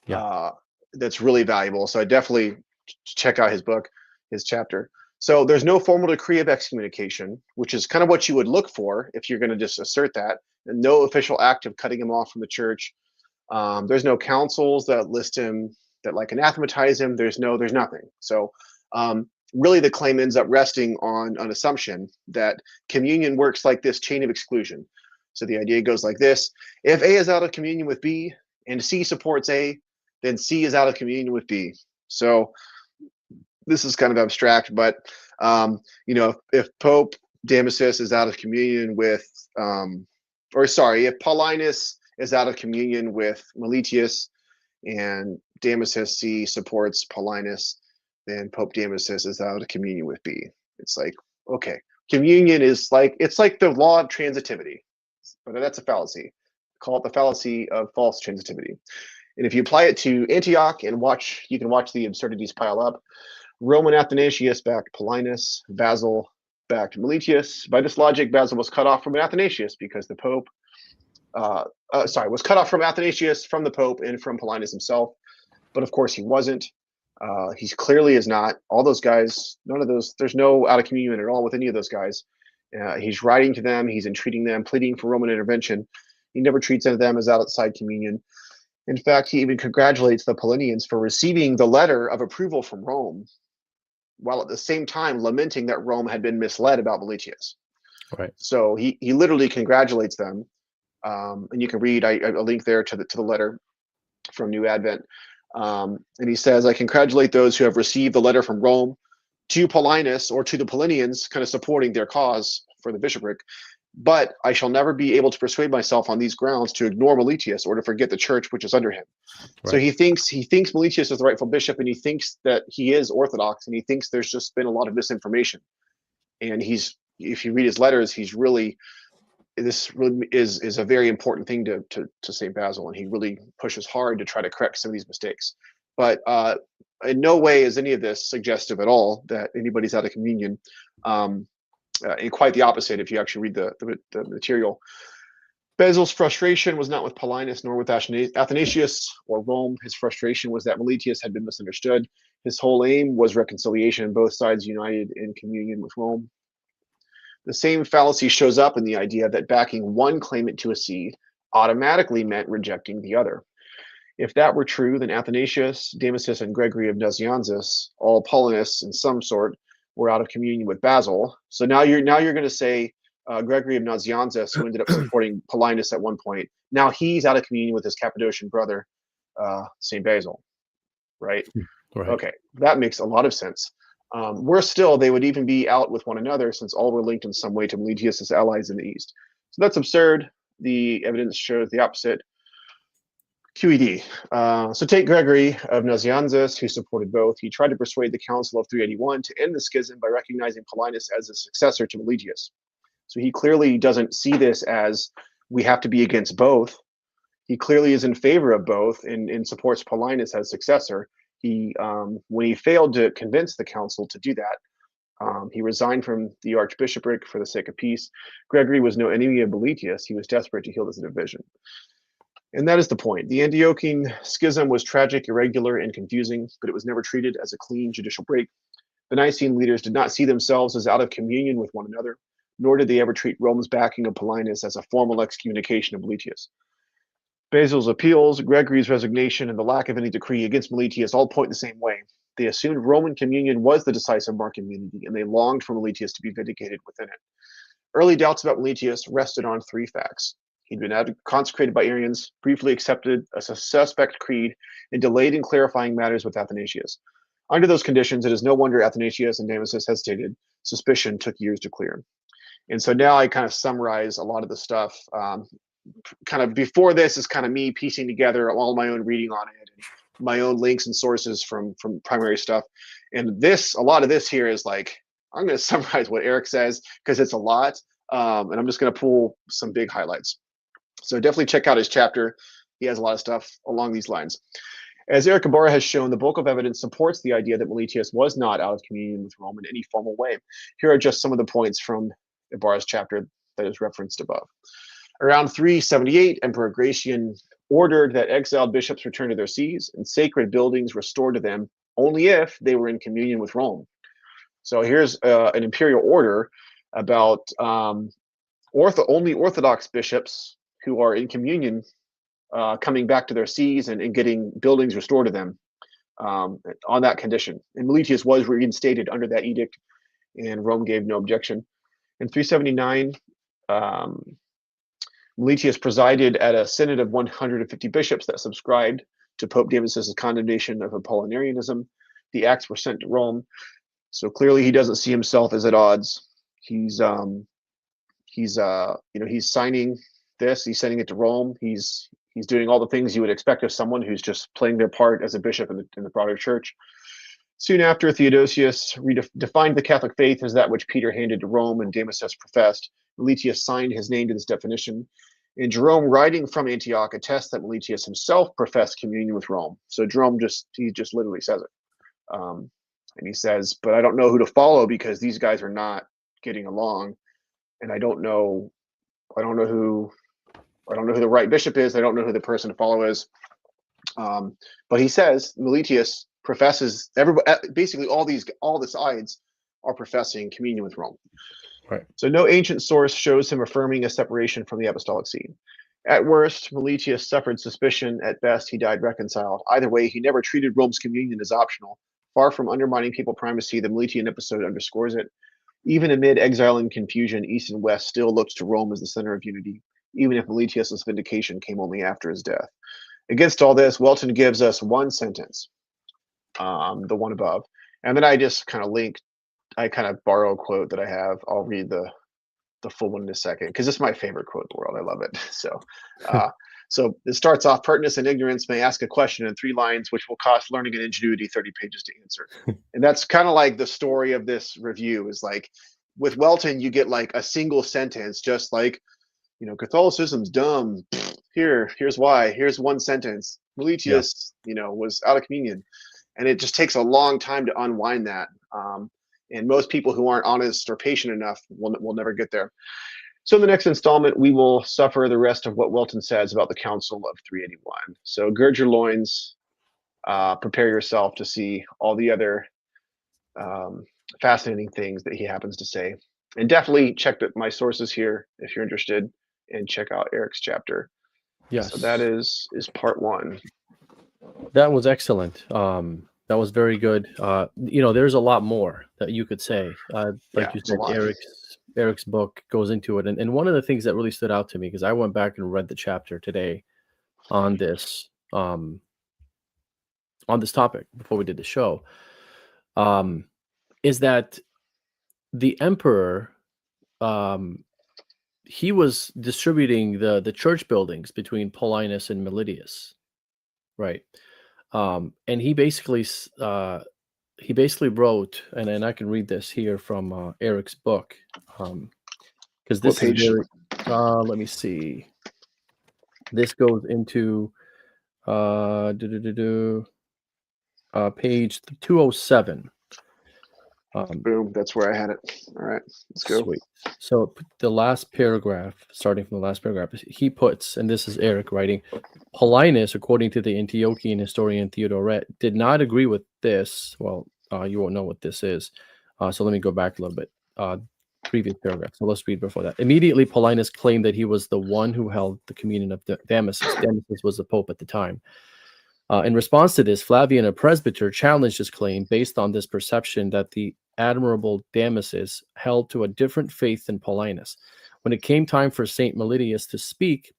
Yeah. that's really valuable. So I definitely check out his book, his chapter. So there's no formal decree of excommunication, which is kind of what you would look for if you're going to just assert that, and no official act of cutting him off from the church. There's no councils that list him, that like anathematize him. There's nothing. So really the claim ends up resting on an assumption that communion works like this chain of exclusion. So the idea goes like this: if A is out of communion with B and C supports A, then C is out of communion with B. So this is kind of abstract, but if Pope Damasus is out of communion with, if Paulinus is out of communion with Meletius and Damasus C supports Paulinus, then Pope Damasus is out of communion with B. It's like, okay, communion is like, it's like the law of transitivity, but that's a fallacy. Call it the fallacy of false transitivity. And if you apply it to Antioch and you can watch the absurdities pile up. Roman Athanasius backed Paulinus, Basil backed Meletius. By this logic, Basil was cut off from Athanasius because the Pope, was cut off from Athanasius, from the Pope, and from Paulinus himself. But of course, he wasn't. He clearly is not. All those guys, none of those, there's no out of communion at all with any of those guys. He's writing to them, he's entreating them, pleading for Roman intervention. He never treats any of them as outside communion. In fact, he even congratulates the Paulinians for receiving the letter of approval from Rome, while at the same time lamenting that Rome had been misled about Meletius. Right. So he literally congratulates them, and you can read a link there to the letter from New Advent, and he says, "I congratulate those who have received the letter from Rome to Paulinus, or to the Paulinians, kind of supporting their cause for the bishopric. But I shall never be able to persuade myself on these grounds to ignore Meletius or to forget the church which is under him." Right. So he thinks Meletius is the rightful bishop, and he thinks that he is Orthodox, and he thinks there's just been a lot of misinformation. And if you read his letters, this really is a very important thing to St. Basil, and he really pushes hard to try to correct some of these mistakes. But in no way is any of this suggestive at all that anybody's out of communion. And quite the opposite if you actually read the material. Basil's frustration was not with Paulinus nor with Athanasius or Rome. His frustration was that Meletius had been misunderstood. His whole aim was reconciliation, both sides united in communion with Rome. The same fallacy shows up in the idea that backing one claimant to a see automatically meant rejecting the other. If that were true, then Athanasius, Damasus, and Gregory of Nazianzus, all Paulinists in some sort, were out of communion with Basil. So now you're going to say Gregory of Nazianzus, who ended up supporting Paulinus at one point, now he's out of communion with his Cappadocian brother, St. Basil, right? Right. Okay, that makes a lot of sense. Worse still, they would even be out with one another, since all were linked in some way to Meletius' allies in the East. So that's absurd. The evidence shows the opposite. QED. So take Gregory of Nazianzus, who supported both. He tried to persuade the Council of 381 to end the schism by recognizing Paulinus as a successor to Meletius. So he clearly doesn't see this as we have to be against both. He clearly is in favor of both and supports Paulinus as successor. When he failed to convince the council to do that, he resigned from the archbishopric for the sake of peace. Gregory was no enemy of Meletius. He was desperate to heal this division. And that is the point. The Antiochian schism was tragic, irregular, and confusing, but it was never treated as a clean judicial break. The Nicene leaders did not see themselves as out of communion with one another, nor did they ever treat Rome's backing of Paulinus as a formal excommunication of Meletius. Basil's appeals, Gregory's resignation, and the lack of any decree against Meletius all point the same way. They assumed Roman communion was the decisive mark of unity, and they longed for Meletius to be vindicated within it. Early doubts about Meletius rested on three facts. He'd been consecrated by Arians, briefly accepted a suspect creed, and delayed in clarifying matters with Athanasius. Under those conditions, it is no wonder Athanasius and Damasus hesitated. Suspicion took years to clear. And so now I kind of summarize a lot of the stuff. Kind of before this is kind of me piecing together all my own reading on it, and my own links and sources from primary stuff. And a lot of this here is like, I'm going to summarize what Eric says because it's a lot. And I'm just going to pull some big highlights. So definitely check out his chapter. He has a lot of stuff along these lines. As Eric Ibarra has shown, the bulk of evidence supports the idea that Meletius was not out of communion with Rome in any formal way. Here are just some of the points from Ibarra's chapter that is referenced above. Around 378, Emperor Gratian ordered that exiled bishops return to their sees and sacred buildings restored to them only if they were in communion with Rome. So here's an imperial order about only Orthodox bishops who are in communion coming back to their sees and getting buildings restored to them on that condition. And Meletius was reinstated under that edict, and Rome gave no objection. In 379, Meletius presided at a synod of 150 bishops that subscribed to Pope Damasus's condemnation of Apollinarianism. The acts were sent to Rome, so clearly he doesn't see himself as at odds. He's signing this. He's sending it to Rome. He's doing all the things you would expect of someone who's just playing their part as a bishop in the broader church. Soon after, Theodosius defined the Catholic faith as that which Peter handed to Rome and Damasus professed. Meletius signed his name to this definition. And Jerome, writing from Antioch, attests that Meletius himself professed communion with Rome. So Jerome just literally says it. And he says, but I don't know who to follow because these guys are not getting along. And I don't know who the right bishop is. I don't know who the person to follow is. But he says Meletius professes basically all the sides are professing communion with Rome. Right. So no ancient source shows him affirming a separation from the apostolic see. At worst, Meletius suffered suspicion. At best, he died reconciled. Either way, he never treated Rome's communion as optional. Far from undermining papal primacy, the Meletian episode underscores it. Even amid exile and confusion, East and West still looked to Rome as the center of unity, even if Meletius's vindication came only after his death. Against all this, Welton gives us one sentence, the one above. And then I just kind of borrow a quote that I have. I'll read the full one in a second because it's my favorite quote in the world. I love it. So it starts off, pertness and ignorance may ask a question in 3 lines, which will cost learning and ingenuity 30 pages to answer. And that's kind of like the story of this review is like with Welton, you get like a single sentence, just like, Catholicism's dumb. Here's why. Here's one sentence. Meletius, was out of communion. And it just takes a long time to unwind that. And most people who aren't honest or patient enough will never get there. So in the next installment, we will suffer the rest of what Welton says about the Council of 381. So gird your loins, prepare yourself to see all the other fascinating things that he happens to say. And definitely check my sources here if you're interested, and check out Eric's chapter. Yes. So that is part 1. That was excellent. That was very good. There's a lot more that you could say. Like you said, Eric's book goes into it. And one of the things that really stood out to me, because I went back and read the chapter today on this topic before we did the show, is that the emperor, he was distributing the church buildings between Paulinus and Meletius. right. And he basically wrote, and I can read this here from Eric's book, because What this is page? very. Let me see. This goes into page 207. Boom. That's where I had it. All right. Let's go. Sweet. So the last paragraph, starting from the last paragraph, he puts, and this is Eric writing, Paulinus, according to the Antiochian historian Theodoret, did not agree with this. Well, you won't know what this is. So let me go back a little bit. Previous paragraph. So let's read before that. Immediately, Paulinus claimed that he was the one who held the communion of Damasus. Damasus was the pope at the time. In response to this, Flavian, a presbyter, challenged his claim based on this perception that the admirable Damasus held to a different faith than Paulinus. When it came time for St Meletius to speak,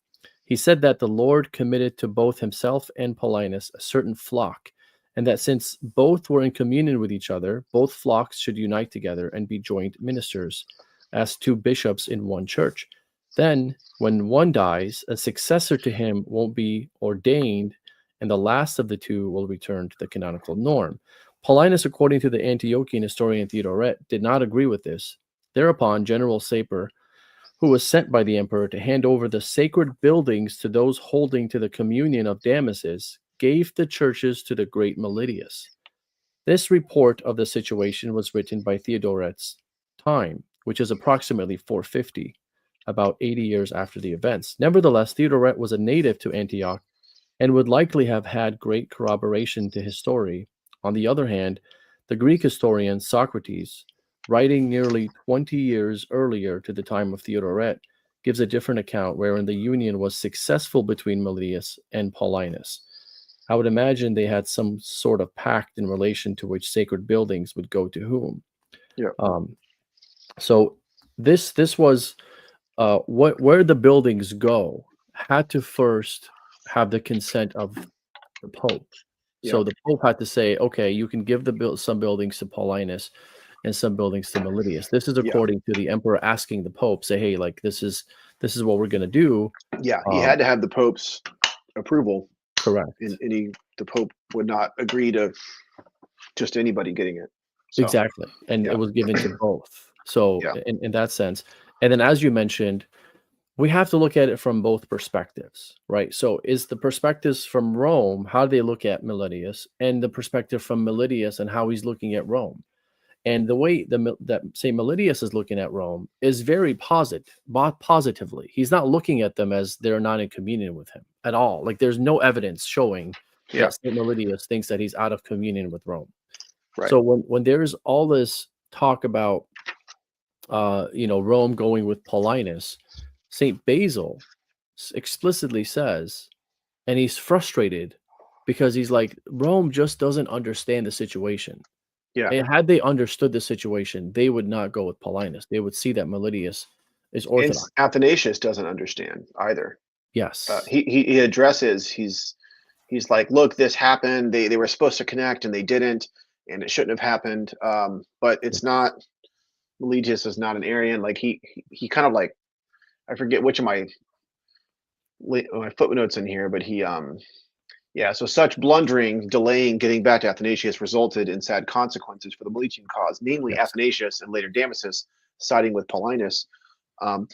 he said that the Lord committed to both himself and Paulinus a certain flock, and that since both were in communion with each other, both flocks should unite together and be joint ministers, as two bishops in one church. Then, when one dies, a successor to him won't be ordained, and the last of the two will return to the canonical norm. Paulinus, according to the Antiochian historian Theodoret, did not agree with this. Thereupon, General Sapor, who was sent by the emperor to hand over the sacred buildings to those holding to the communion of Damasus, gave the churches to the great Meletius. This report of the situation was written by Theodoret's time, which is approximately 450, about 80 years after the events. Nevertheless, Theodoret was a native to Antioch and would likely have had great corroboration to his story. On the other hand, the Greek historian Socrates, writing nearly 20 years earlier to the time of Theodoret, gives a different account wherein the union was successful between Meletius and Paulinus. I would imagine they had some sort of pact in relation to which sacred buildings would go to whom. Yeah. So this was where the buildings go had to first have the consent of the Pope. So Yeah. the Pope had to say, okay, you can give some buildings to Paulinus and some buildings to Meletius. This is Yeah. according to the emperor asking the Pope, say, hey, like this is what we're gonna do. Yeah. He had to have the Pope's approval, Correct. and the Pope would not agree to just anybody getting it. So Exactly. And yeah. it was given to both. So Yeah. in that sense. And then as you mentioned, we have to look at it from both perspectives, right? So is the perspectives from Rome, how do they look at Meletius, and the perspective from Meletius and how he's looking at Rome. And the way that St. Meletius is looking at Rome is very positively. He's not looking at them as they're not in communion with him at all. Like there's no evidence showing Yeah. that St. Meletius thinks that he's out of communion with Rome. Right. So when there's all this talk about Rome going with Paulinus, St. Basil explicitly says, and he's frustrated because he's like, Rome just doesn't understand the situation. Yeah. And had they understood the situation, they would not go with Paulinus. They would see that Meletius is And orthodox. Athanasius doesn't understand either. Yes. He addresses. He's like, look, this happened. They were supposed to connect and they didn't, and it shouldn't have happened. But it's not. Meletius is not an Arian. Like he kind of like, I forget which of my footnotes in here, but he yeah, so such blundering, delaying getting back to Athanasius resulted in sad consequences for the Meletian cause, namely Yes. Athanasius and later Damasus siding with Paulinus. Um,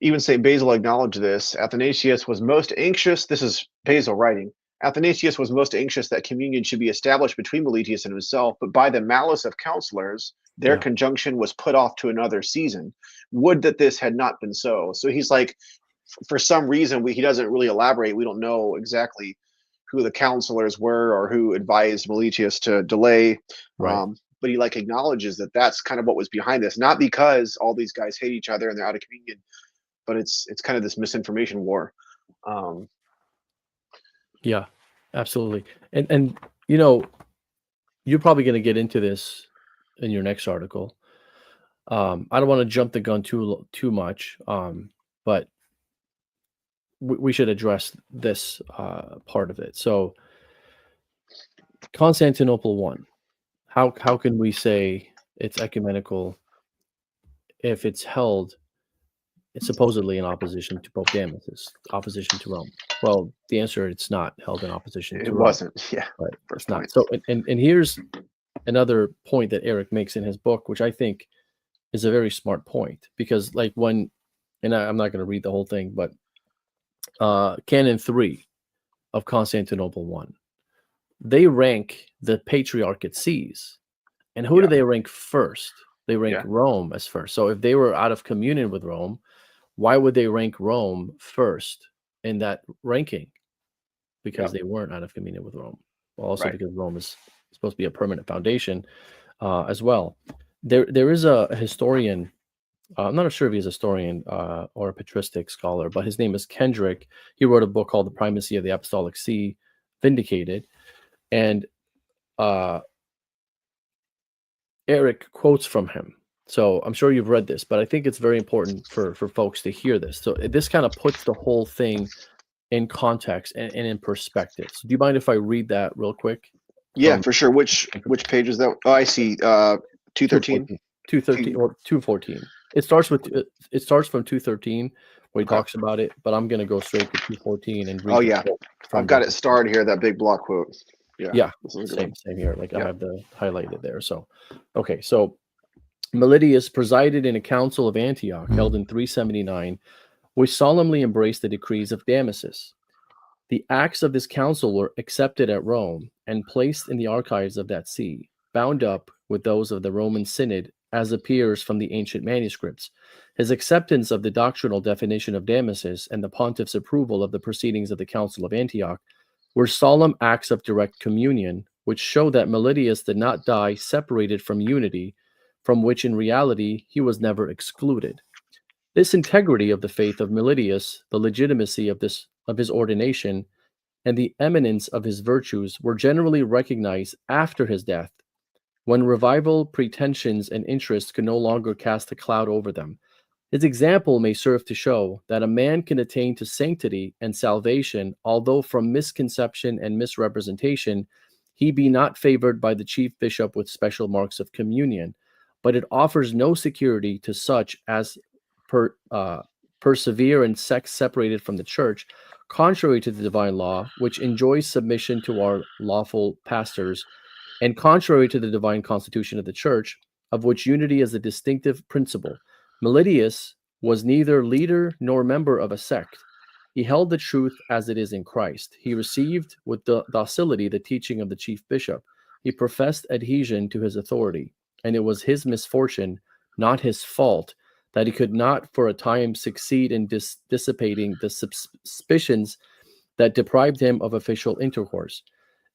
even St. Basil acknowledged this. Athanasius was most anxious, this is Basil writing, Athanasius was most anxious that communion should be established between Meletius and himself, but by the malice of counselors, their Yeah. conjunction was put off to another season. Would that this had not been so. So he's like, for some reason, he doesn't really elaborate. We don't know exactly who the counselors were or who advised Meletius to delay. Right. But he like acknowledges that that's kind of what was behind this, not because all these guys hate each other and they're out of communion, but it's kind of this misinformation war. Yeah, absolutely. And you're probably going to get into this in your next article. I don't want to jump the gun too much, but we should address this part of it. So, Constantinople I. How can we say it's ecumenical if it's held it's supposedly in opposition to Pope Damasus, opposition to Rome. Well, the answer, it's not held in opposition It to Rome, wasn't. Yeah. right? First It's not. point. So, and here's another point that Eric makes in his book, which I think is a very smart point, because like when, and I'm not going to read the whole thing, but Canon 3 of Constantinople I, they rank the patriarchate sees. And who do Yeah. they rank first? They rank Yeah. Rome as first. So if they were out of communion with Rome, why would they rank Rome first in that ranking? Because Yeah. they weren't out of communion with Rome. Well, also Right. because Rome is supposed to be a permanent foundation as well. There is a historian. I'm not sure if he's a historian or a patristic scholar, but his name is Kendrick. He wrote a book called The Primacy of the Apostolic See Vindicated. And Eric quotes from him. So I'm sure you've read this, but I think it's very important for folks to hear this. So this kind of puts the whole thing in context and in perspective. So do you mind if I read that real quick? Yeah, From for sure. Which page is that? Oh, I see. 213. 214, 213 or 214. It starts from 213 where he Okay. talks about it, but I'm going to go straight to 214 and read Oh the yeah, quote I've from got verse. it starred here. That big block quote. Yeah. Yeah, This is a good one. same here. Like I Yeah. have the highlighted there. So, okay, so Meletius presided in a council of Antioch held in 379, which solemnly embraced the decrees of Damasus. The acts of this council were accepted at Rome and placed in the archives of that see, bound up with those of the Roman Synod, as appears from the ancient manuscripts. His acceptance of the doctrinal definition of Damasus and the pontiff's approval of the proceedings of the Council of Antioch were solemn acts of direct communion, which show that Meletius did not die separated from unity, from which in reality he was never excluded. This integrity of the faith of Meletius, the legitimacy of his ordination, and the eminence of his virtues were generally recognized after his death, when revival pretensions and interests could no longer cast a cloud over them. His example may serve to show that a man can attain to sanctity and salvation, although from misconception and misrepresentation he be not favored by the chief bishop with special marks of communion, but it offers no security to such as persevere in sects separated from the church, contrary to the divine law, which enjoys submission to our lawful pastors, and contrary to the divine constitution of the church, of which unity is a distinctive principle. Meletius was neither leader nor member of a sect. He held the truth as it is in Christ. He received with docility the teaching of the chief bishop. He professed adhesion to his authority, and it was his misfortune, not his fault, that he could not for a time succeed in dissipating the suspicions that deprived him of official intercourse.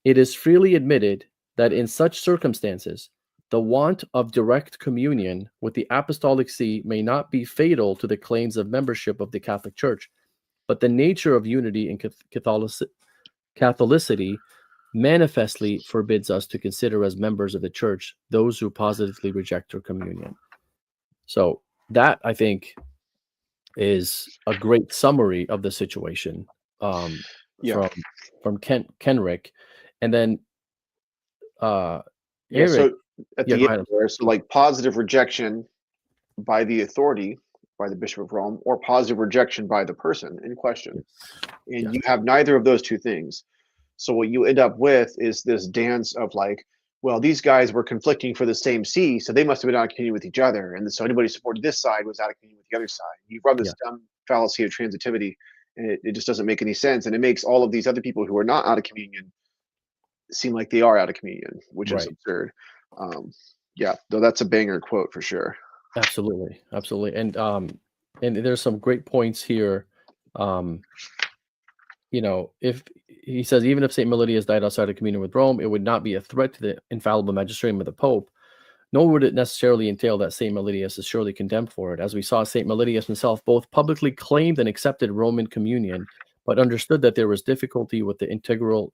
It is freely admitted that in such circumstances, the want of direct communion with the Apostolic See may not be fatal to the claims of membership of the Catholic Church, but the nature of unity in Catholicity manifestly forbids us to consider as members of the Church those who positively reject her communion. So that, I think, is a great summary of the situation Yeah. from Kenrick. And then Yeah. Eric, So at yeah, the go end ahead. there, so like positive rejection by the authority, by the Bishop of Rome, or positive rejection by the person in question. And Yes. you have neither of those two things. So what you end up with is this dance of like, well, these guys were conflicting for the same see, so they must have been out of communion with each other. And so anybody who supported this side was out of communion with the other side. You run Yeah. this dumb fallacy of transitivity, and it just doesn't make any sense. And it makes all of these other people who are not out of communion seem like they are out of communion, which is Right. absurd. Yeah, though that's a banger quote for sure. Absolutely. Absolutely. And there's some great points here. Um, if he says even if St. Meletius died outside of communion with Rome, it would not be a threat to the infallible magisterium of the Pope, nor would it necessarily entail that St. Meletius is surely condemned for it. As we saw, St. Meletius himself both publicly claimed and accepted Roman communion, but understood that there was difficulty with the integral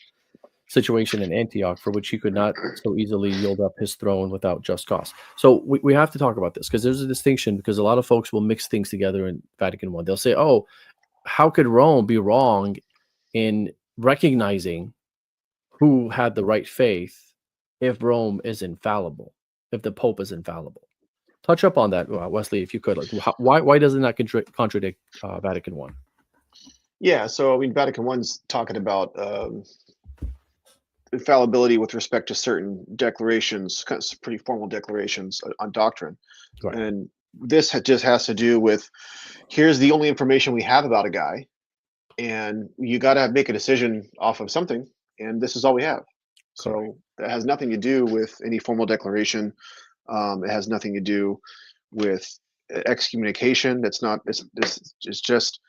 situation in Antioch for which he could not so easily yield up his throne without just cause. So we have to talk about this because there's a distinction, because a lot of folks will mix things together in Vatican I. They'll say, oh, how could Rome be wrong in recognizing who had the right faith if Rome is infallible, if the Pope is infallible? touch up on that, Wesley, if you could. Like, why doesn't that contradict Vatican I? Yeah, so I mean, Vatican I's talking about infallibility with respect to certain declarations, kind of pretty formal declarations on doctrine, Right. and this just has to do with here's the only information we have about a guy, and you got to make a decision off of something, and this is all we have. Correct. So that has nothing to do with any formal declaration. It has nothing to do with excommunication. That's not. It's just,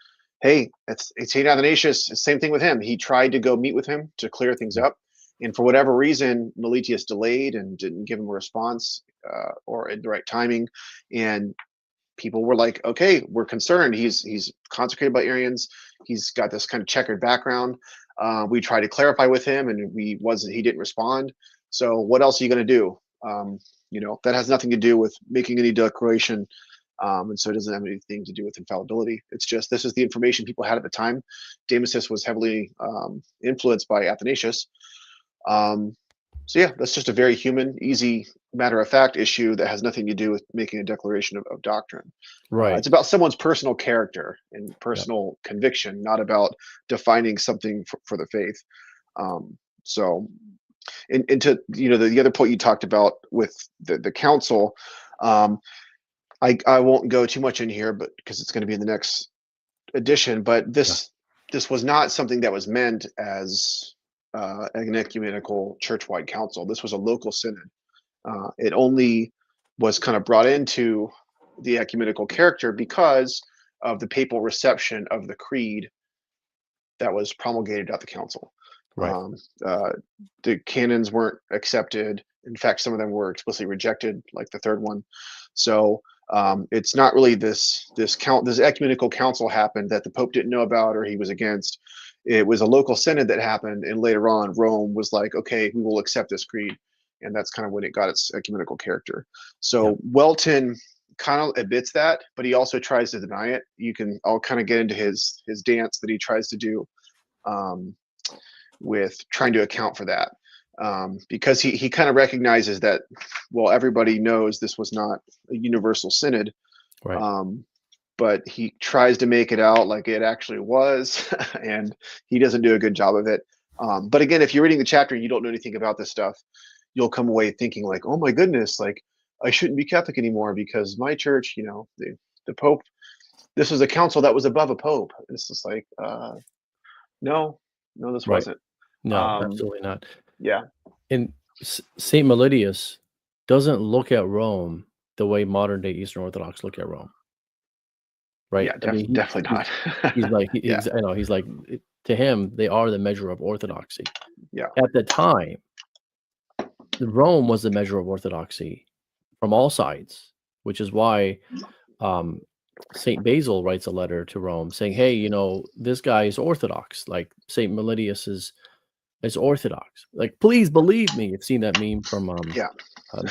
hey, it's St. Athanasius. Same thing with him. He tried to go meet with him to clear things up, and for whatever reason, Meletius delayed and didn't give him a response or in the right timing, and people were like, okay, we're concerned. He's consecrated by Arians. He's got this kind of checkered background. We tried to clarify with him, and he didn't respond. So what else are you going to do? That has nothing to do with making any declaration, and so it doesn't have anything to do with infallibility. It's just this is the information people had at the time. Damasus was heavily influenced by Athanasius. So yeah, that's just a very human, easy, matter of fact issue that has nothing to do with making a declaration of doctrine. Right. It's about someone's personal character and personal conviction, not about defining something for the faith. So, and to the other point you talked about with the council, I won't go too much in here, but because it's going to be in the next edition. But this was not something that was meant as an ecumenical church-wide council. This was a local synod. It only was kind of brought into the ecumenical character because of the papal reception of the creed that was promulgated at the council. Right. The canons weren't accepted. In fact, some of them were explicitly rejected, like the third one. So it's not really this ecumenical council happened that the Pope didn't know about or he was against. It was a local synod that happened, and later on, Rome was like, okay, we will accept this creed, and that's kind of when it got its ecumenical character. So Welton kind of admits that, but he also tries to deny it. I'll kind of get into his dance that he tries to do with trying to account for that, because he kind of recognizes that, well, everybody knows this was not a universal synod, Right. but he tries to make it out like it actually was, and he doesn't do a good job of it. But again, if you're reading the chapter and you don't know anything about this stuff, you'll come away thinking like, oh my goodness, like I shouldn't be Catholic anymore because my church, the Pope, this was a council that was above a Pope. It's just like, no, this Right. wasn't. No, absolutely not. Yeah. And St. Meletius doesn't look at Rome the way modern day Eastern Orthodox look at Rome. Right. Yeah, definitely not. He's like, Yeah. I know, he's like, to him, they are the measure of orthodoxy. Yeah. At the time, Rome was the measure of orthodoxy from all sides, which is why St. Basil writes a letter to Rome saying, hey, this guy is Orthodox. Like St. Meletius is Orthodox. Like, please believe me. You've seen that meme from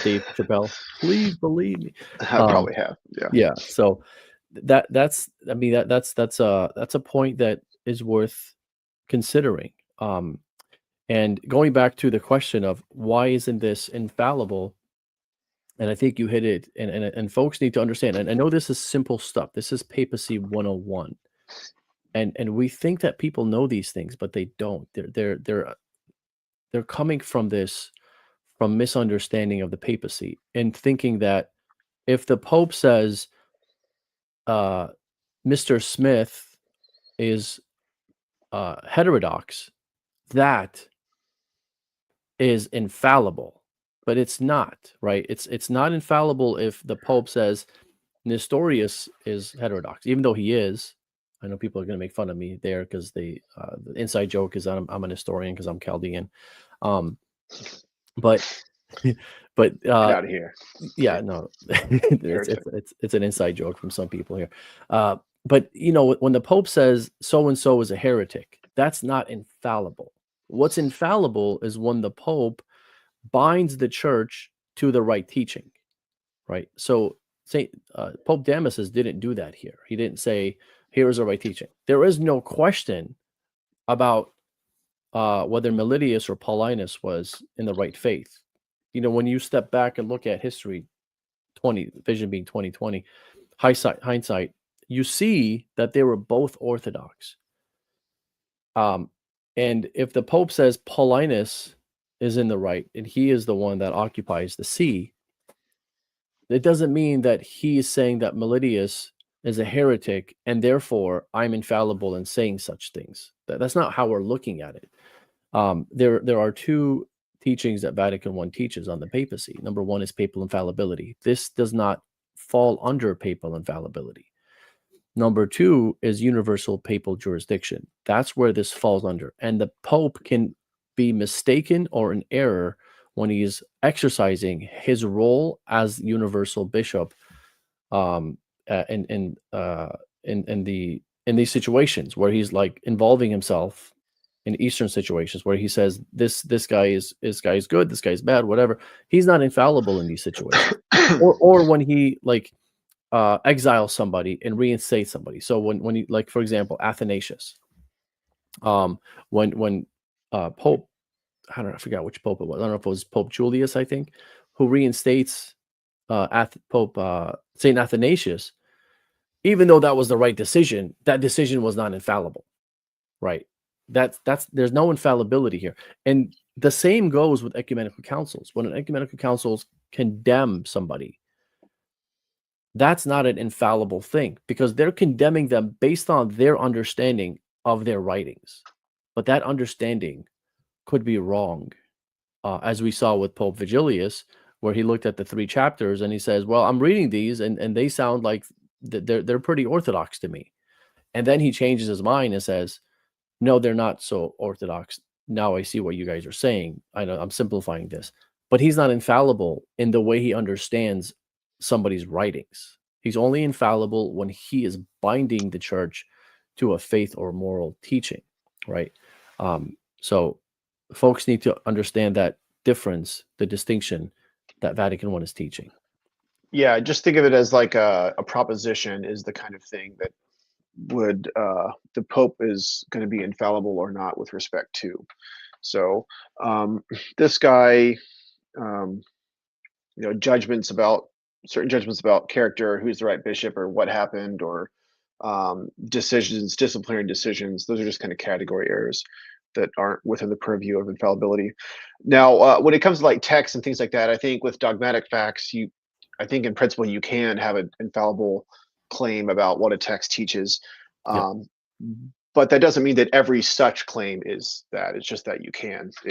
Dave Chappelle. Please believe me. I probably have. Yeah. Yeah. So that's a point that is worth considering. And going back to the question of why isn't this infallible? And I think you hit it, and folks need to understand. And I know this is simple stuff. This is papacy 101. And we think that people know these things, but they don't. They're coming from misunderstanding of the papacy and thinking that if the Pope says Mr. Smith is heterodox, that is infallible. But it's not, right? It's not infallible if the Pope says Nestorius is heterodox, even though he is. I know people are going to make fun of me there because the inside joke is I'm an historian because I'm Chaldean. But Get out of here. Yeah, no, it's an inside joke from some people here. But when the Pope says so and so is a heretic, that's not infallible. What's infallible is when the Pope binds the church to the right teaching, right? So Pope Damasus didn't do that here. He didn't say, here is the right teaching. There is no question about whether Meletius or Paulinus was in the right faith. When you step back and look at history, vision being 2020, hindsight, you see that they were both Orthodox. And if the Pope says Paulinus is in the right and he is the one that occupies the see, it doesn't mean that he is saying that Meletius is a heretic and therefore I'm infallible in saying such things. That's not how we're looking at it. There are two teachings that Vatican I teaches on the papacy. Number one is papal infallibility. This does not fall under papal infallibility. Number two is universal papal jurisdiction. That's where this falls under. And the Pope can be mistaken or in error when he's exercising his role as universal bishop in these situations where he's like involving himself in Eastern situations where he says this guy is good, this guy's bad, whatever. He's not infallible in these situations. or when he like exile somebody and reinstate somebody. So when you, like, for example, Athanasius, when Pope, I don't know, I forgot which Pope it was. I don't know if it was Pope Julius, I think, who reinstates Pope St. Athanasius, even though that was the right decision, that decision was not infallible, right? That's there's no infallibility here. And the same goes with ecumenical councils. When an ecumenical councils condemn somebody, that's not an infallible thing because they're condemning them based on their understanding of their writings. But that understanding could be wrong, as we saw with Pope Vigilius, where he looked at the 3 chapters and he says, well, I'm reading these and they sound like they're pretty orthodox to me. And then he changes his mind and says, no, they're not so orthodox. Now I see what you guys are saying. I know I'm simplifying this, but he's not infallible in the way he understands somebody's writings. He's only infallible when he is binding the church to a faith or moral teaching, right? So folks need to understand that difference, the distinction that Vatican I is teaching. Yeah, just think of it as like a proposition is the kind of thing that would the Pope is going to be infallible or not with respect to. So this guy, judgments about certain judgments about character, who's the right bishop, or what happened, or decisions, disciplinary decisions. Those are just kind of category errors that aren't within the purview of infallibility. Now, when it comes to like texts and things like that, I think with dogmatic facts, I think in principle you can have an infallible claim about what a text teaches. But that doesn't mean that every such claim is that. It's just that it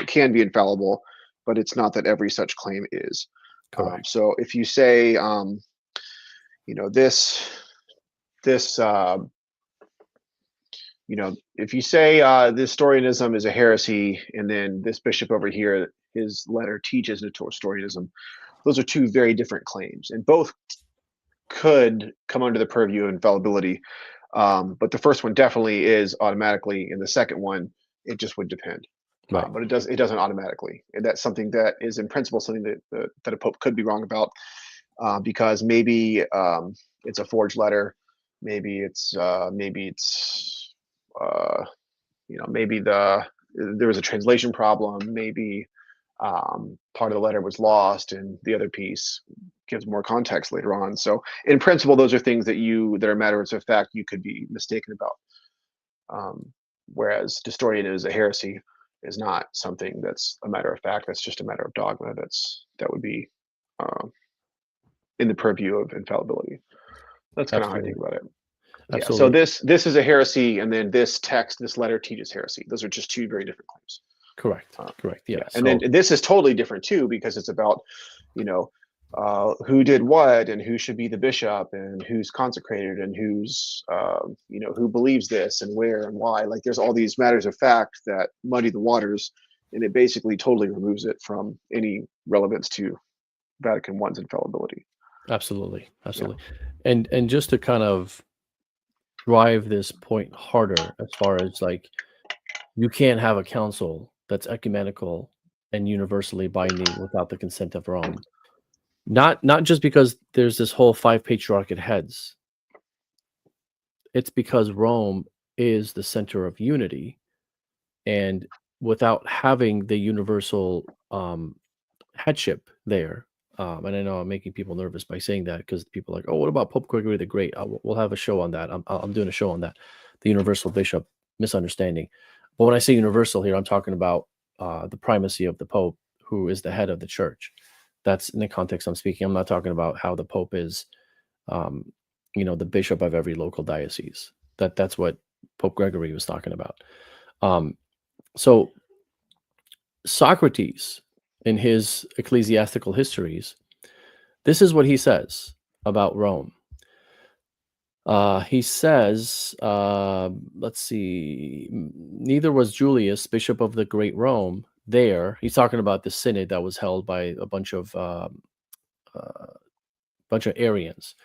can be infallible, but it's not that every such claim is. So if you say, if you say Nestorianism is a heresy, and then this bishop over here, his letter teaches Nestorianism, those are two very different claims, and both could come under the purview of infallibility. But the first one definitely is automatically, and the second one, it just would depend. Right. But it doesn't automatically, and that's something that is in principle something that a pope could be wrong about, because maybe it's a forged letter, maybe there was a translation problem, maybe part of the letter was lost and the other piece gives more context later on. So in principle, those are things that are matters of fact you could be mistaken about. Whereas Nestorian is a heresy is not something that's a matter of fact. That's just a matter of dogma. That would be in the purview of infallibility. That's kind of how I think about it. Yeah. So this is a heresy, and then this letter teaches heresy. Those are just two very different claims. Correct. Yeah. And then this is totally different too, because it's about, who did what and who should be the bishop and who's consecrated and who's, who believes this and where and why. Like there's all these matters of fact that muddy the waters, and it basically totally removes it from any relevance to Vatican I's infallibility. Absolutely. Yeah. And just to kind of drive this point harder, as far as like, you can't have a council that's ecumenical and universally binding without the consent of Rome. Not just because there's this whole 5 patriarchate heads. It's because Rome is the center of unity, and without having the universal headship there, And I know I'm making people nervous by saying that, because people are like, oh, what about Pope Gregory the Great? We'll have a show on that. I'm doing a show on that, the universal bishop misunderstanding. But when I say universal here, I'm talking about the primacy of the Pope, who is the head of the church. That's in the context I'm speaking. I'm not talking about how the Pope is, um, the bishop of every local diocese. That's what Pope Gregory was talking about. So Socrates, in his ecclesiastical histories, this is what he says about Rome. He says, let's see, neither was Julius, bishop of the Great Rome, there. He's talking about the synod that was held by a bunch of Arians.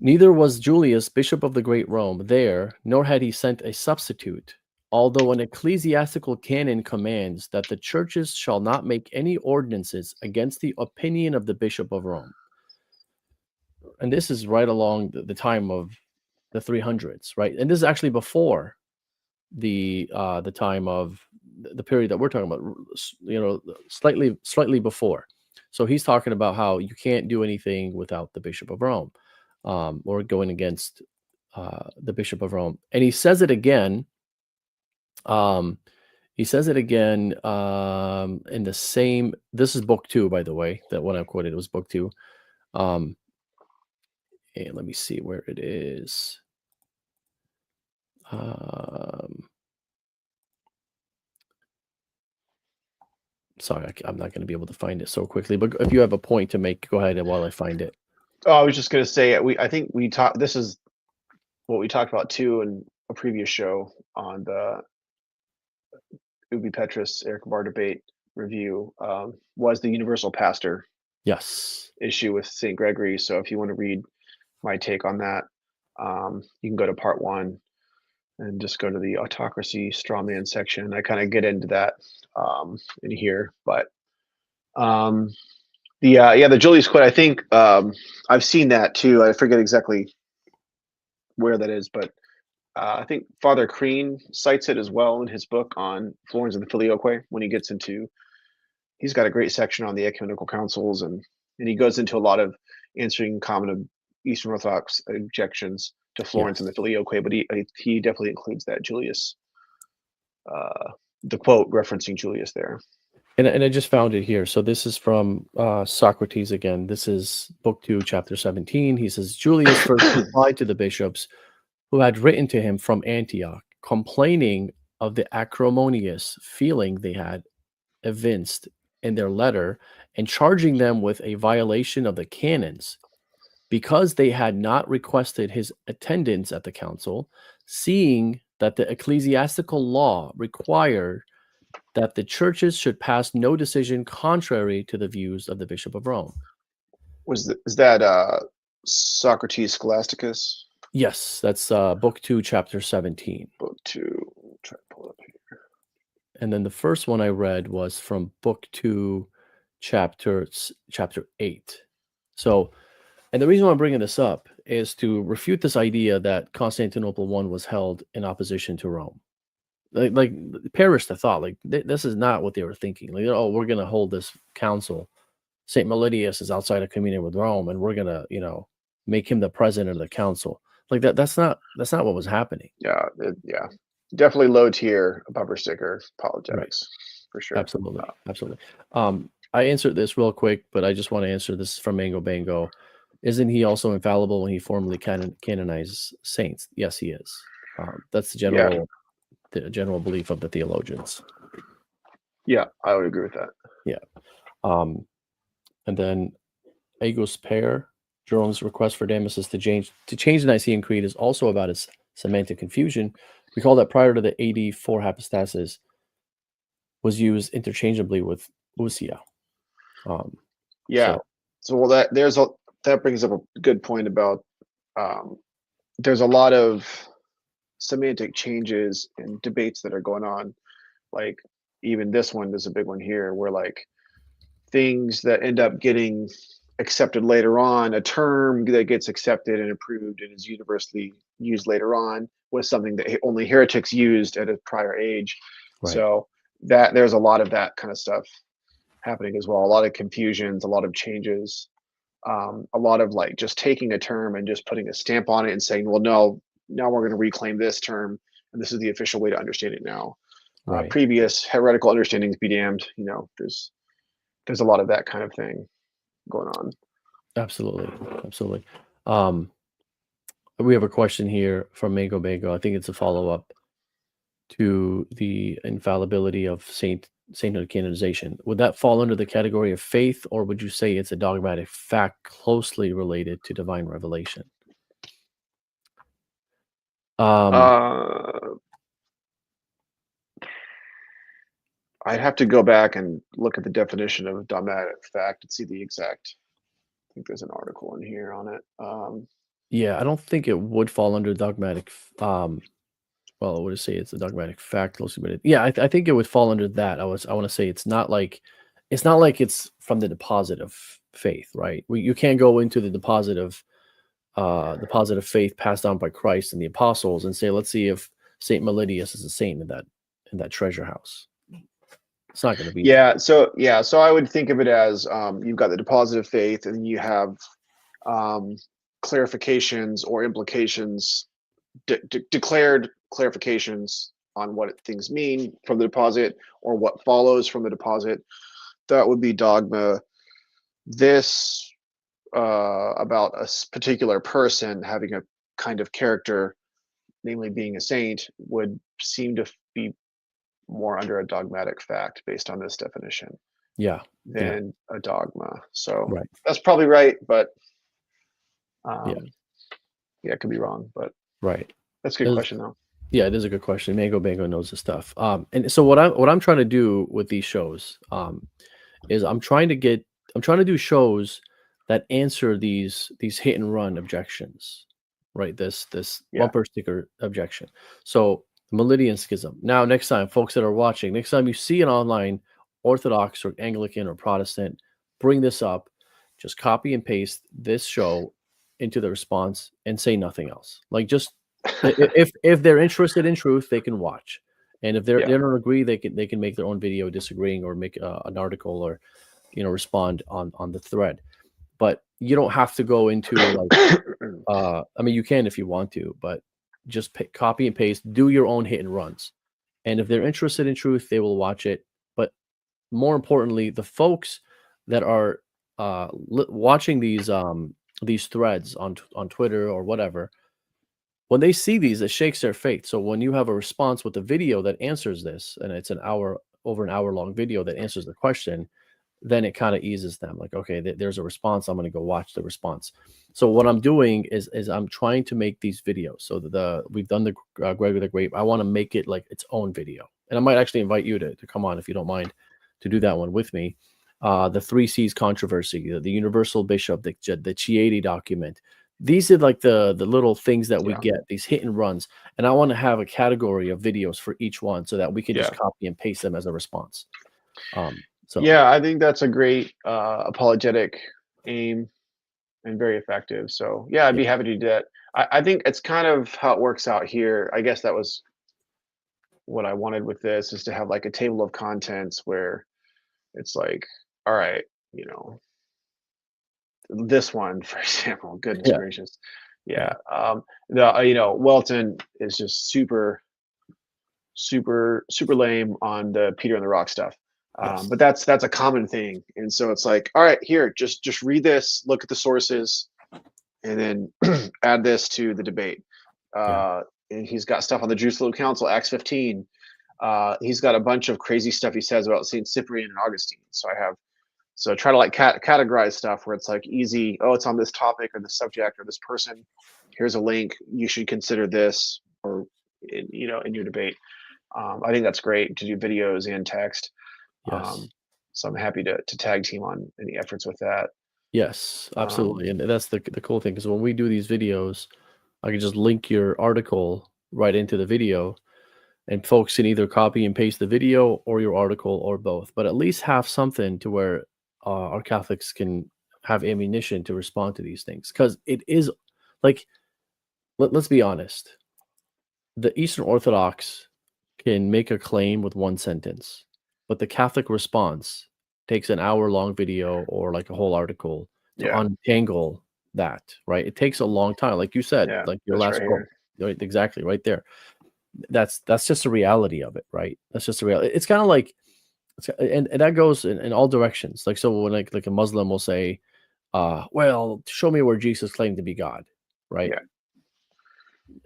Neither was Julius, bishop of the Great Rome, there, nor had he sent a substitute, although an ecclesiastical canon commands that the churches shall not make any ordinances against the opinion of the bishop of Rome. And this is right along the time of the 300s, right? And this is actually before the time of the period that we're talking about, slightly before. So he's talking about how you can't do anything without the Bishop of Rome, or going against the Bishop of Rome. And he says it again. He says it again in the same. This is book 2, by the way. That one I quoted, it was book 2. And let me see where it is. Sorry, I'm not going to be able to find it so quickly. But if you have a point to make, go ahead while I find it. Oh, I was just going to say, I think we talked. This is what we talked about too in a previous show on the Ubi Petrus Eric Bar debate review. Was the universal pastor Yes. issue with St. Gregory. So if you want to read my take on that, you can go to part 1 and just go to the autocracy strawman section. I kind of get into that in here, but the Julius quote, I think I've seen that too. I forget exactly where that is, but I think Father Crean cites it as well in his book on Florence and the Filioque when he gets into. He's got a great section on the ecumenical councils, and he goes into a lot of answering common Eastern Orthodox objections to Florence and the Filioque, but he definitely includes that Julius, the quote referencing Julius there. And I just found it here. So this is from Socrates again. This is book 2, chapter 17. He says, Julius first replied to the bishops who had written to him from Antioch, complaining of the acrimonious feeling they had evinced in their letter, and charging them with a violation of the canons, because they had not requested his attendance at the council, seeing that the ecclesiastical law required that the churches should pass no decision contrary to the views of the Bishop of Rome. Is that Socrates Scholasticus? Yes, that's book 2, chapter 17. Book 2. Try to pull it up here. And then the first one I read was from book 2, chapter 8. So, and the reason why I'm bringing this up is to refute this idea that Constantinople I was held in opposition to Rome. Like perish the thought. Like this is not what they were thinking. Like, oh, we're going to hold this council. St Meletius is outside of communion with Rome, and we're going to, make him the president of the council. Like that. That's not what was happening. Yeah. Definitely low tier bumper sticker apologetics, for sure. Absolutely. I answered this real quick, but I just want to answer this from Mango Bango. Isn't he also infallible when he formally canonizes saints? Yes, he is. That's the general belief of the theologians. Yeah, I would agree with that. Yeah. And then Agus Pair, Jerome's request for Damasus to change the Nicene Creed is also about its semantic confusion. Recall that prior to the AD 4 hypostasis was used interchangeably with ousia. That brings up a good point about there's a lot of semantic changes and debates that are going on. Like even this one, there's a big one here where like things that end up getting accepted later on, a term that gets accepted and approved and is universally used later on was something that only heretics used at a prior age. Right. So that there's a lot of that kind of stuff happening as well. A lot of confusions, a lot of changes, a lot of like just taking a term and just putting a stamp on it and saying, well, no, now we're going to reclaim this term, and this is the official way to understand it now. Right. Previous heretical understandings be damned. You know, there's a lot of that kind of thing going on. Absolutely. Absolutely. Um, we have a question here from Mago Bago. I think it's a follow-up to the infallibility of sainthood canonization. Would that fall under the category of faith, or would you say it's a dogmatic fact closely related to divine revelation? Um, Uh, I'd have to go back and look at the definition of dogmatic fact and see the exact. I think there's an article in here on it. yeah, I don't think it would fall under dogmatic. Well, I would say it's a dogmatic fact closely related. Yeah, I think it would fall under that. I want to say it's not like it's from the deposit of faith, right? You can't go into the deposit of faith passed down by Christ and the apostles and say, let's see if St Meletius is a saint in that treasure house. It's not going to be that. So I would think of it as you've got the deposit of faith, and you have um, clarifications or implications, declared clarifications on what things mean from the deposit or what follows from the deposit. That would be dogma. This about a particular person having a kind of character, namely being a saint, would seem to be more under a dogmatic fact based on this definition Yeah. Yeah. than a dogma. So Right. that's probably right, but Yeah. yeah, it could be wrong. But Right. that's a good There's- question, though. Yeah, it is a good question. Mango Bango knows his stuff. And so what I'm trying to do with these shows, is I'm trying to do shows that answer these hit and run objections, right? This Yeah. bumper sticker objection. So Meletian Schism. Now, next time, folks that are watching, next time you see an online Orthodox or Anglican or Protestant bring this up, just copy and paste this show into the response and say nothing else. Like just if they're interested in truth, they can watch. And if they don't agree, they can make their own video disagreeing or make an article or respond on the thread. But you don't have to go into like I mean you can if you want to, but just copy and paste, do your own hit and runs. And if they're interested in truth, they will watch it. But more importantly, the folks that are watching these threads on Twitter or whatever, when they see these, it shakes their faith. So when you have a response with a video that answers this, and it's over an hour long video that answers the question, then it kind of eases them. Like, okay, there's a response. I'm going to go watch the response. So what I'm doing is I'm trying to make these videos. So we've done the Gregory the Great. I want to make it like its own video, and I might actually invite you to come on if you don't mind to do that one with me. The 3 C's controversy, the Universal Bishop, the Chieti document. These are like the little things that we get, these hit and runs. And I want to have a category of videos for each one so that we can just copy and paste them as a response. So yeah, I think that's a great apologetic aim and very effective. So yeah, I'd be happy to do that. I think it's kind of how it works out here. I guess that was what I wanted with this, is to have like a table of contents where it's like, all right, this one, for example, goodness gracious. Yeah. Welton is just super lame on the Peter and the Rock stuff. But that's a common thing. And so it's like, all right, here, just read this, look at the sources, and then add this to the debate. And he's got stuff on the Jerusalem Council, Acts 15. He's got a bunch of crazy stuff he says about St. Cyprian and Augustine. So try to like categorize stuff where it's like easy. Oh, it's on this topic or this subject or this person. Here's a link. You should consider this, or in your debate. I think that's great to do videos and text. yes. So I'm happy to tag team on any efforts with that. Yes, absolutely. And that's the cool thing, because when we do these videos, I can just link your article right into the video, and folks can either copy and paste the video or your article or both, but at least have something to where our Catholics can have ammunition to respond to these things. Because it is like, let's be honest, the Eastern Orthodox can make a claim with one sentence, but the Catholic response takes an hour-long video or like a whole article to Yeah. untangle that, right? It takes a long time, like you said, Yeah. like your This last right quote, here. right? Exactly, right there. That's just the reality of it, right? That's just the reality. It's kind of like, and that goes in all directions. Like, so when like a Muslim will say, well, show me where Jesus claimed to be God, right? Yeah.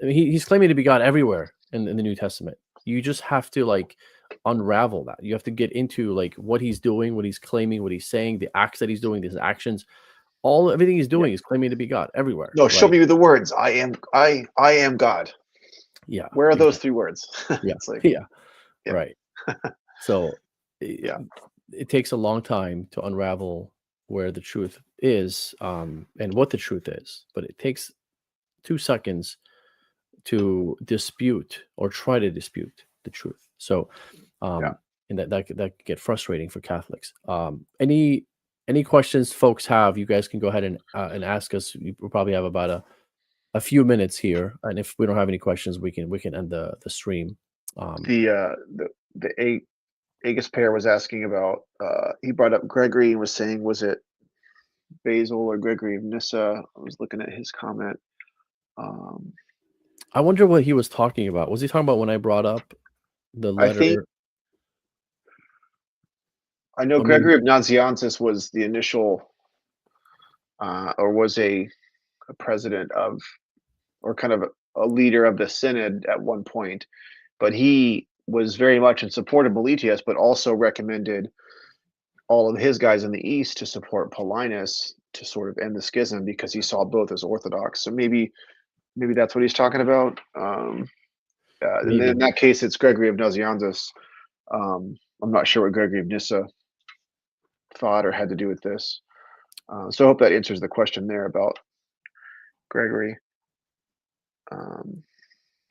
I mean, he's claiming to be God everywhere in the New Testament. You just have to like unravel that. You have to get into like what he's doing, what he's claiming, what he's saying, the acts that he's doing, his actions, everything he's Yeah. doing is claiming to be God everywhere, No, show right? me with the words. I am God. Yeah, Where are those exactly. three words? Yeah, It's like, yeah, yeah, right. So it, yeah, it takes a long time to unravel where the truth is, and what the truth is, but it takes 2 seconds to dispute or try to dispute the truth. So, yeah. um, and that could get frustrating for Catholics. Any questions folks have, you guys can go ahead and ask us. We'll probably have about a few minutes here, and if we don't have any questions, we can end the stream. Um, The Aegis pair was asking about. He brought up Gregory and was saying, was it Basil or Gregory of Nyssa? I was looking at his comment. Um, I wonder what he was talking about. Was he talking about when I brought up the I think letter, I know or maybe? Gregory of Nazianzus was the initial, or was a president of, or kind of a leader of the synod at one point, but he was very much in support of Meletius, but also recommended all of his guys in the east to support Paulinus to sort of end the schism because he saw both as orthodox. So maybe that's what he's talking about. And then in Maybe. that case, it's Gregory of Nazianzus. I'm not sure what Gregory of Nyssa thought or had to do with this. So I hope that answers the question there about Gregory. Um,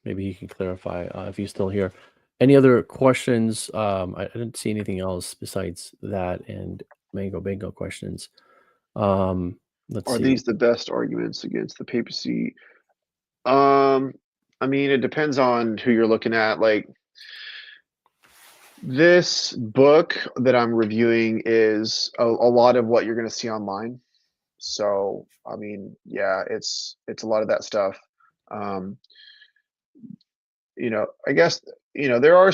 Maybe he can clarify if he's still here. Any other questions? I didn't see anything else besides that and Mango Bingo questions. Let's are see. these the best arguments against the papacy? Um, I mean, it depends on who you're looking at. Like this book that I'm reviewing is a lot of what you're going to see online. So, I mean, yeah, it's a lot of that stuff. Um, I guess there are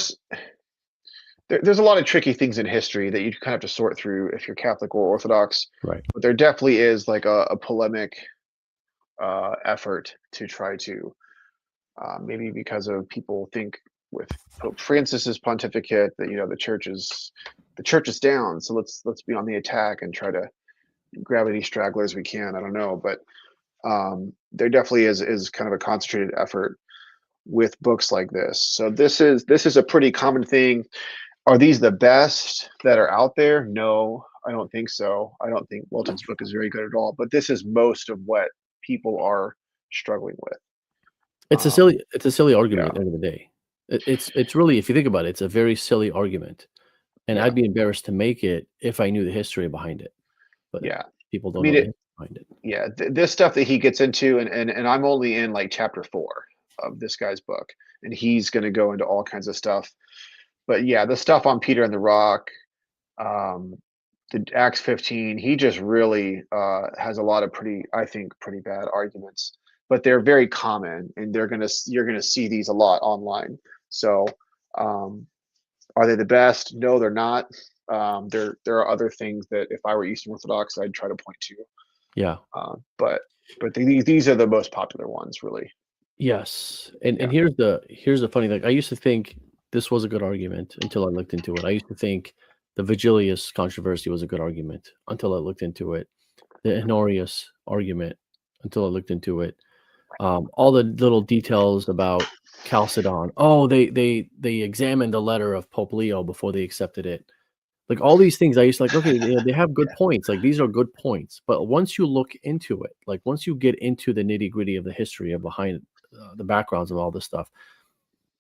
there's a lot of tricky things in history that you kind of have to sort through if you're Catholic or Orthodox. Right. But there definitely is like a polemic effort to try to maybe because of people think with Pope Francis's pontificate that the church is down, so let's be on the attack and try to grab any stragglers we can. I don't know, but there definitely is kind of a concentrated effort with books like this. So this is a pretty common thing. Are these the best that are out there? No, I don't think so. I don't think Walton's book is very good at all. But this is most of what people are struggling with. Um, It's a silly argument yeah, at the end of the day. It's really, if you think about it, it's a very silly argument, and yeah, I'd be embarrassed to make it if I knew the history behind it. But yeah. people I don't mean, know the history behind it. yeah, this stuff that he gets into, and I'm only in like chapter 4 of this guy's book, and he's going to go into all kinds of stuff. But yeah, the stuff on Peter and the Rock, um, the Acts 15, he just really has a lot of I think, pretty bad arguments. But they're very common, and you're gonna see these a lot online. So, um, are they the best? No, they're not. There are other things that if I were Eastern Orthodox, I'd try to point to. Yeah. But these are the most popular ones, really. Yes, and Yeah, here's the funny thing. I used to think this was a good argument until I looked into it. I used to think the Vigilius controversy was a good argument until I looked into it. The Honorius argument until I looked into it. All the little details about Chalcedon. Oh, they examined the letter of Pope Leo before they accepted it. Like all these things, I used to like. Okay, they have good yeah, points. Like these are good points. But once you look into it, like once you get into the nitty gritty of the history of behind the backgrounds of all this stuff,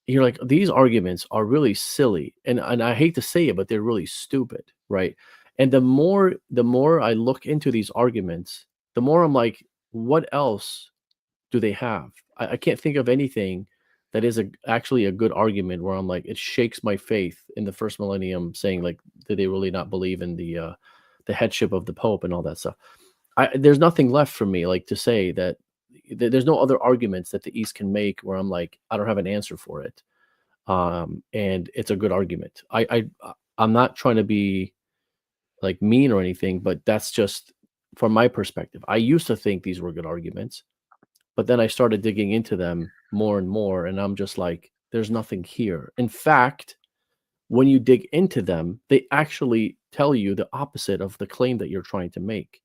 you're like, these arguments are really silly, and I hate to say it, but they're really stupid, right? And the more I look into these arguments, the more I'm like, what else do they have? I can't think of anything that is actually a good argument where I'm like, it shakes my faith in the first millennium, saying like did they really not believe in the headship of the Pope and all that stuff? There's nothing left for me like to say that there's no other arguments that the East can make where I'm like, I don't have an answer for it. And it's a good argument. I'm not trying to be like mean or anything, but that's just from my perspective. I used to think these were good arguments, but then I started digging into them more and more, and I'm just like, there's nothing here. In fact, when you dig into them, they actually tell you the opposite of the claim that you're trying to make.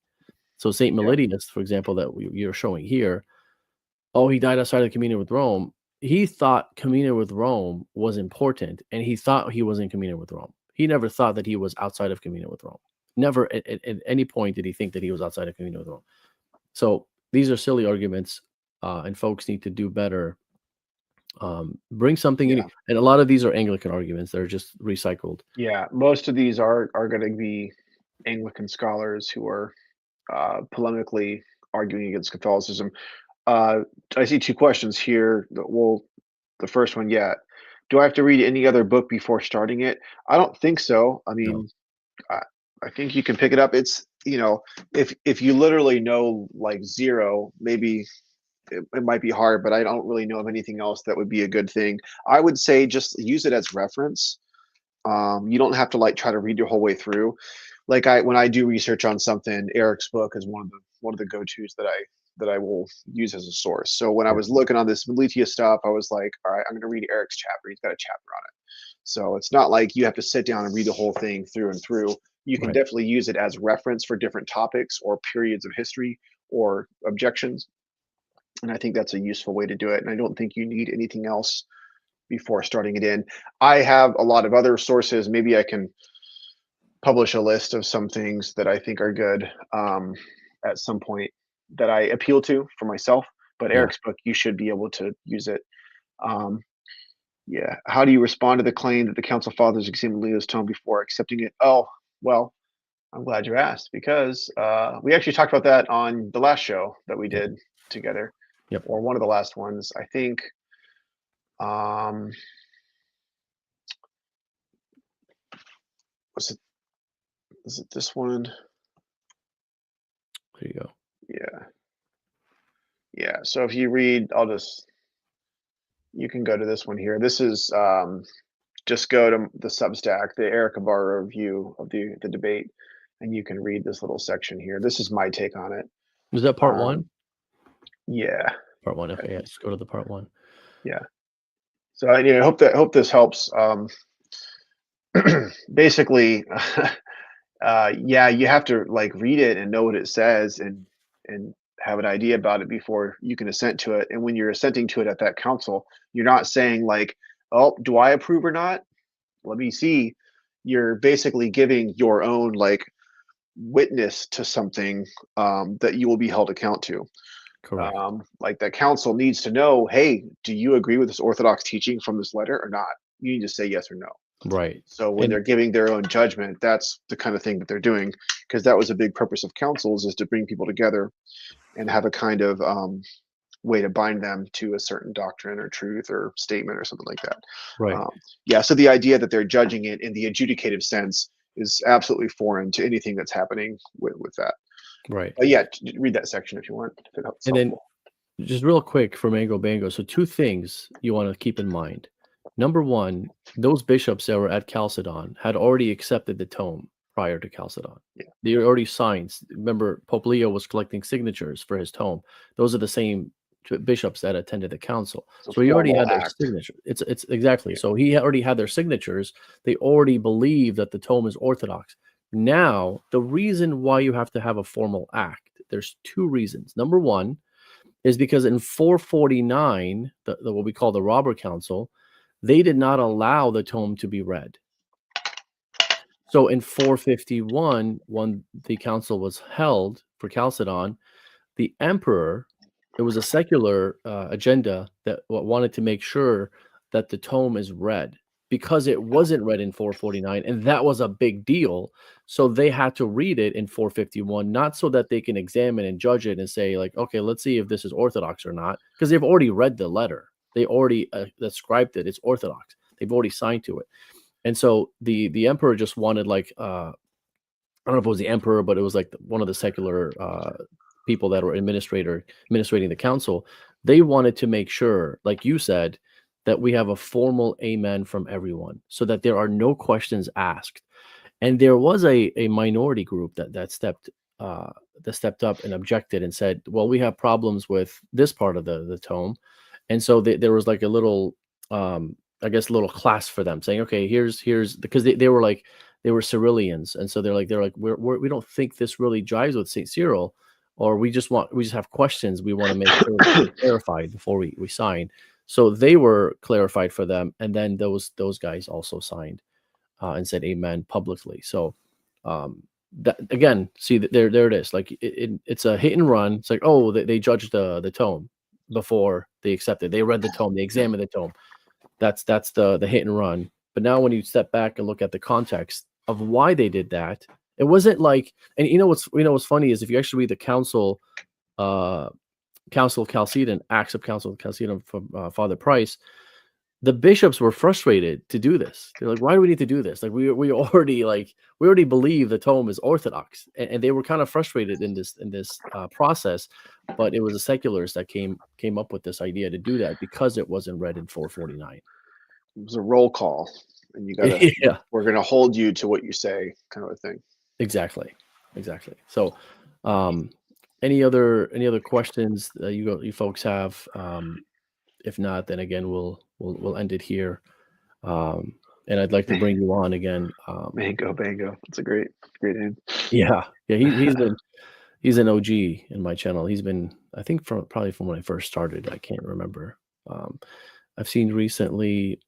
So St. Yeah. Meletius, for example, that you're showing here, oh, he died outside of communion with Rome. He thought communion with Rome was important, and he thought he was in communion with Rome. He never thought that he was outside of communion with Rome. Never at any point did he think that he was outside of communion with Rome. So these are silly arguments, and folks need to do better. Bring something in, Yeah. and a lot of these are Anglican arguments that are just recycled. Yeah. Most of these are going to be Anglican scholars who are polemically arguing against Catholicism. I see two questions here. Well, the first one, yeah. Do I have to read any other book before starting it? I don't think so. I No, mean, I, I think you can pick it up. It's, if you literally know like zero, maybe it might be hard, but I don't really know of anything else that would be a good thing. I would say just use it as reference. You don't have to like try to read your whole way through. Like when I do research on something, Eric's book is one of the go-tos that I will use as a source. So when I right, was looking on this Meletius stuff, I was like, all right, I'm going to read Eric's chapter. He's got a chapter on it. So it's not like you have to sit down and read the whole thing through and through. You can right, definitely use it as reference for different topics or periods of history or objections. And I think that's a useful way to do it. And I don't think you need anything else before starting it in. I have a lot of other sources. Maybe I can publish a list of some things that I think are good at some point that I appeal to for myself. But yeah. Eric's book, you should be able to use it. Um, yeah. How do you respond to the claim that the Council Fathers examined Leo's tome before accepting it? Oh, well, I'm glad you asked because we actually talked about that on the last show that we Yep. did together, Yep. or one of the last ones. I think. Um, was it? Is it this one? There you go. Yeah. Yeah. So if you read, you can go to this one here. This is just go to the Substack, the Eric Ibarra review of the debate, and you can read this little section here. This is my take on it. Was that part one? Yeah, Part one. Okay, yeah, let's go to the part one. yeah. So I hope this helps. Basically, yeah, you have to like read it and know what it says and have an idea about it before you can assent to it. And when you're assenting to it at that council, you're not saying like, "Oh, do I approve or not? Let me see." You're basically giving your own like witness to something that you will be held account to. Correct. Like that council needs to know, hey, do you agree with this orthodox teaching from this letter or not? You need to say yes or no. Right. So when And they're giving their own judgment, that's the kind of thing that they're doing, because that was a big purpose of councils, is to bring people together and have a kind of way to bind them to a certain doctrine or truth or statement or something like that. right. Um, yeah, so the idea that they're judging it in the adjudicative sense is absolutely foreign to anything that's happening with that. Right. But yeah, read that section if you want, if it's And then helpful. just real quick for Mango Bango. So two things you want to keep in mind. Number one, those bishops that were at Chalcedon had already accepted the tome prior to Chalcedon. Yeah. They already signed. Remember, Pope Leo was collecting signatures for his tome. Those are the same bishops that attended the council. So So he already formal had their act. signature. It's exactly. Yeah. So he already had their signatures. They already believe that the tome is orthodox. Now, the reason why you have to have a formal act, there's two reasons. Number one is because in 449, the what we call the Robber Council, they did not allow the tome to be read. So in 451, when the council was held for Chalcedon, the emperor, it was a secular agenda that wanted to make sure that the tome is read because it wasn't read in 449, and that was a big deal. So they had to read it in 451, not so that they can examine and judge it and say, like, okay, let's see if this is orthodox or not, because they've already read the letter. They already ascribed it. It's orthodox. They've already signed to it. And so the emperor just wanted like I don't know if it was the emperor, but it was like one of the secular people that were administrating the council. They wanted to make sure, like you said, that we have a formal amen from everyone, so that there are no questions asked. And there was a minority group uh, that stepped up and objected and said, "Well, we have problems with this part of the tome," and so there was like a little, I guess, a little class for them, saying, "Okay, here's," because they were like they were Cyrillians, and so they're like we don't think this really jives with Saint Cyril, or we just have questions. We want to make sure that they're clarified before we sign. So they were clarified for them, and then those guys also signed and said amen publicly. So that again, see that there it is. Like it's a hit and run. It's like, oh, they judged the tome before they accepted. They read the tome, they examined the tome. That's the hit and run. But now when you step back and look at the context of why they did that, it wasn't like, and what's funny is if you actually read the uh Council of Chalcedon, Acts of Council of Chalcedon from Father Price, the bishops were frustrated to do this. They're like, why do we need to do this? Like we already believe the tome is orthodox, and they were kind of frustrated in this process. But it was the seculars that came up with this idea to do that because it wasn't read in 449. It was a roll call, and you gotta Yeah, we're gonna hold you to what you say, kind of a thing. exactly. So, um, any other questions that you folks have? If not, then again we'll end it here. And I'd like to bring you on again. Mango Bango. It's a great name. Yeah, he's an OG in my channel. He's been, I think, probably from when I first started. I can't remember. Um, I've seen recently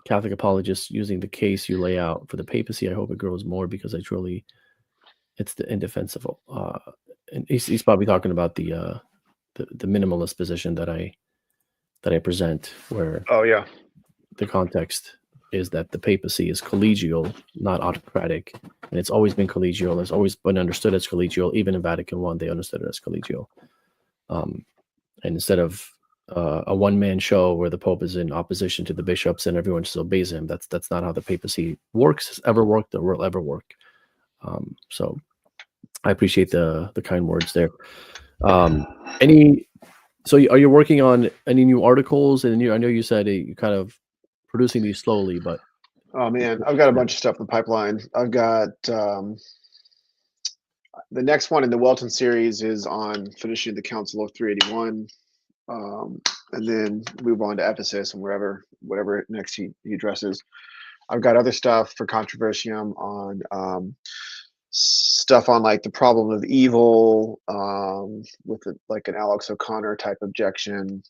Catholic apologists using the case you lay out for the papacy. I hope it grows more because it's the indefensible. And he's probably talking about the minimalist position that I present, where Oh yeah. the context is that the papacy is collegial, not autocratic, and it's always been collegial. It's always been understood as collegial. Even in Vatican I, they understood it as collegial. And instead of a one-man show where the Pope is in opposition to the bishops and everyone just obeys him, that's not how the papacy works, has ever worked, or will ever work. So I appreciate the kind words there. Are you working on any new articles? And I know you said you kind of producing these slowly, but Oh man, I've got a bunch of stuff in the pipeline. I've got the next one in the Welton series is on finishing the Council of 381, and then move on to Ephesus and whatever next he addresses. I've got other stuff for Controversium on stuff on like the problem of evil, with like an Alex O'Connor type objection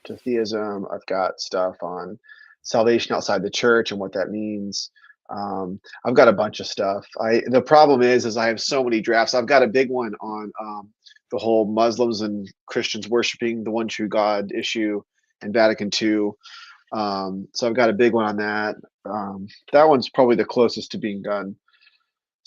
to theism. I've got stuff on salvation outside the church and what that means. I've got a bunch of stuff. The problem is I have so many drafts. I've got a big one on the whole Muslims and Christians worshiping the one true God issue in Vatican II. So I've got a big one on that. That one's probably the closest to being done.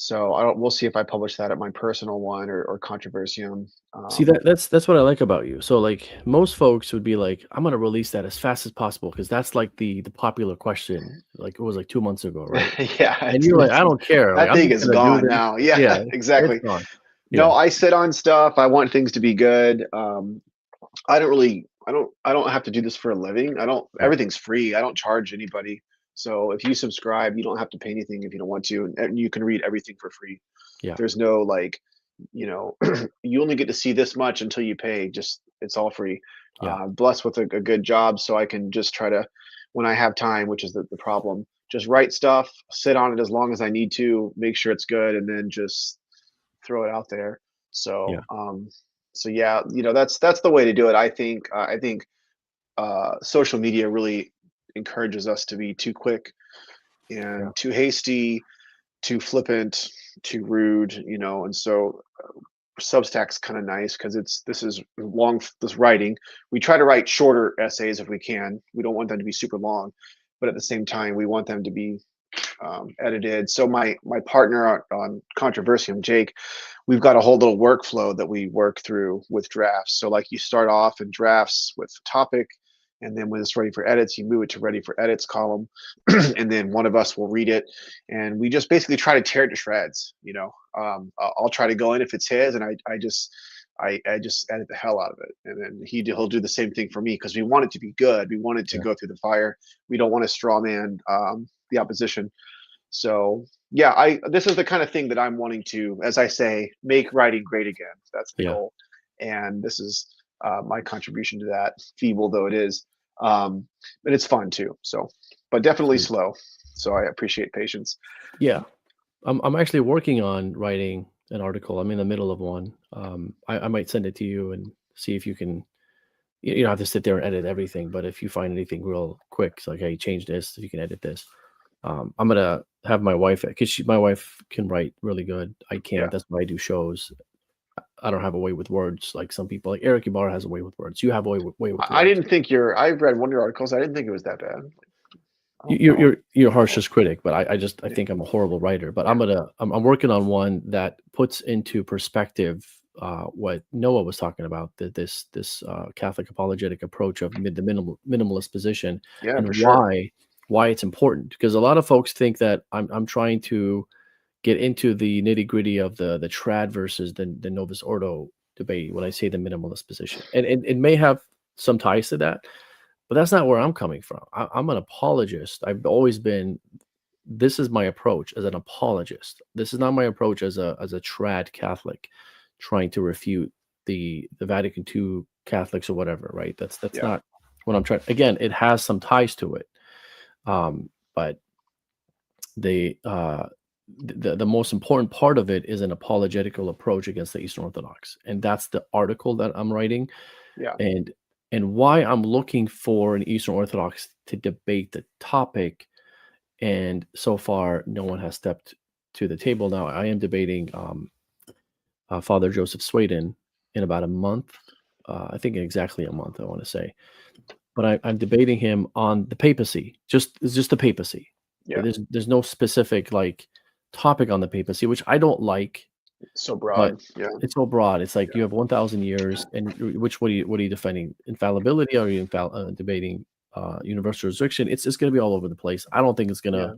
So we'll see if I publish that at my personal one or Controversium. see that's what I like about you. So like most folks would be like, I'm gonna release that as fast as possible because that's like the popular question. Like it was like 2 months ago, right? Yeah, And you're like, I don't care. Like that I'm thing just is gonna do gone this. now. Yeah, Yeah, it's exactly. gone. No, Yeah, I sit on stuff. I want things to be good. I don't have to do this for a living. yeah, Everything's free. I don't charge anybody. So if you subscribe, you don't have to pay anything if you don't want to, and you can read everything for free. yeah, There's no like, you only get to see this much until you pay. Just it's all free. yeah, Blessed with a good job, so I can just try to, when I have time, which is the problem, just write stuff, sit on it as long as I need to, make sure it's good, and then just throw it out there. yeah, So yeah, that's the way to do it. I think social media really encourages us to be too quick yeah, and too hasty, too flippant, too rude, and so Substack's kind of nice because this is long, this writing. We try to write shorter essays if we can. We don't want them to be super long, but at the same time, we want them to be edited. So my partner on Controversium, Jake, we've got a whole little workflow that we work through with drafts. So like you start off in drafts with topic, And then when it's ready for edits, you move it to ready for edits column, and then one of us will read it, and we just basically try to tear it to shreds. I'll try to go in if it's his, and I just edit the hell out of it, and then he'll do the same thing for me, because we want it to be good. We want it to Yeah. go through the fire. We don't want to straw man the opposition. So yeah, this is the kind of thing that I'm wanting to, as I say, make writing great again. That's the Yeah. goal, and this is my contribution to that, feeble though it is. But it's fun too. So, but definitely Sweet. slow. So I appreciate patience. Yeah. I'm actually working on writing an article. I'm in the middle of one. I might send it to you and see if you can. You don't have to sit there and edit everything, but if you find anything real quick, it's like, hey, change this. If you can edit this, I'm gonna have my wife, because my wife can write really good. I can't. Yeah. That's why I do shows. I don't have a way with words like some people. Like Eric Ibarra has a way with words. You have a way with I words. didn't think I've read one of your articles. I didn't think it was that bad. You're a harshest critic, but I think I'm a horrible writer. But I'm working on one that puts into perspective what Noah was talking about, this Catholic apologetic approach of the minimalist position, Yeah, and for sure. why it's important. Because a lot of folks think that I'm trying to get into the nitty gritty of the trad versus the Novus Ordo debate when I say the minimalist position, and it may have some ties to that. But that's not where I'm coming from. I'm an apologist. I've always been. This is my approach as an apologist. This is not my approach as a trad Catholic, trying to refute the Vatican II Catholics or whatever. Right? That's Yeah. not what I'm trying. Again, it has some ties to it, but the most important part of it is an apologetical approach against the Eastern Orthodox, and that's the article that I'm writing. Yeah. And why I'm looking for an Eastern Orthodox to debate the topic, and so far no one has stepped to the table. Now I am debating Father Joseph Sweden in about a month. I think exactly a month, I want to say. But I'm debating him on the papacy. It's just the papacy. Yeah. There's no specific like topic on the papacy, which I don't like. So But broad. Yeah. it's so broad. It's like you have 1,000 years, and what are you defending? Infallibility? Or are you debating universal resurrection? It's going to be all over the place. I don't think it's going to.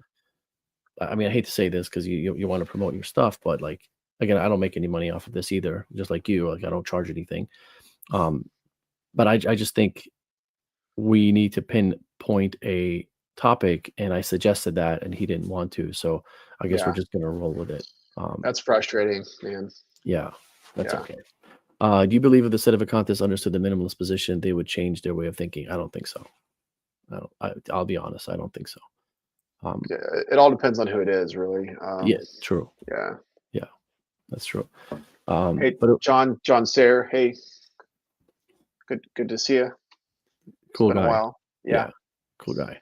Yeah. I mean, I hate to say this because you want to promote your stuff, but like again, I don't make any money off of this either. Just like you, like I don't charge anything. But I just think we need to pinpoint a topic, and I suggested that, and he didn't want to. So I guess we're Yeah. just going to roll with it. That's frustrating, man. Yeah, that's Yeah. okay. Do you believe if the Sedevacantists understood the minimalist position, they would change their way of thinking? I don't think so. I'll be honest. I don't think so. Yeah, it all depends on who it is, really. Yeah, true. Yeah. Yeah, that's true. Hey, But John Sayre. Hey, good to see you. cool It's been guy. a while. Yeah. Cool guy.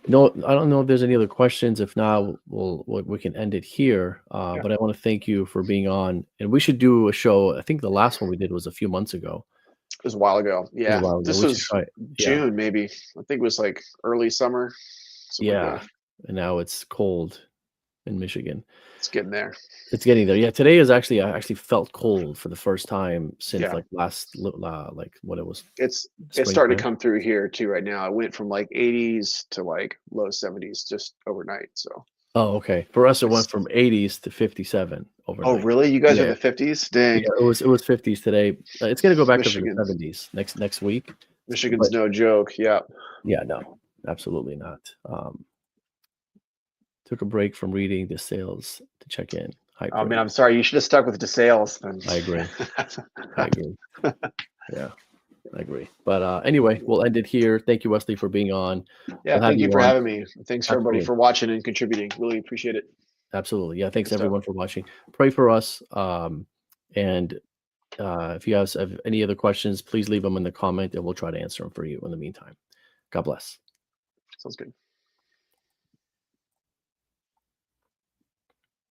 No, I don't know if there's any other questions. If not, we can end it here. Yeah. But I want to thank you for being on, and we should do a show. I think the last one we did was a few months ago. It was a while ago. It was Yeah. a while ago. This We should was try it. Yeah, June, maybe. I think it was like early summer. Something like yeah. that. And now it's cold in Michigan. It's getting there. It's getting there. Yeah, today is actually I actually felt cold for the first time since Yeah. like like what it was. It's starting to Springtime. come through here too right now. I went from like 80s to like low 70s just overnight. So. Oh, okay. For us, it went It's, from 80s to 57 oh, overnight. really? You guys are Yeah, in the 50s? Dang. yeah. It was 50s today. It's gonna go back up to the Michigan. 70s next week. Michigan's But no joke. Yeah. yeah, no, absolutely not. Took a break from reading the sales to check in. High Oh man, praise. I'm sorry. You should have stuck with DeSales then. I agree. I agree. Yeah, I agree. But anyway, we'll end it here. Thank you, Wesley, for being on. Yeah, We'll have thank you for on. having me. Thanks for everybody Absolutely. for watching and contributing. Really appreciate it. Absolutely. Yeah, thanks Good stuff. everyone for watching. Pray for us. And if you have any other questions, please leave them in the comment and we'll try to answer them for you in the meantime. God bless. Sounds good.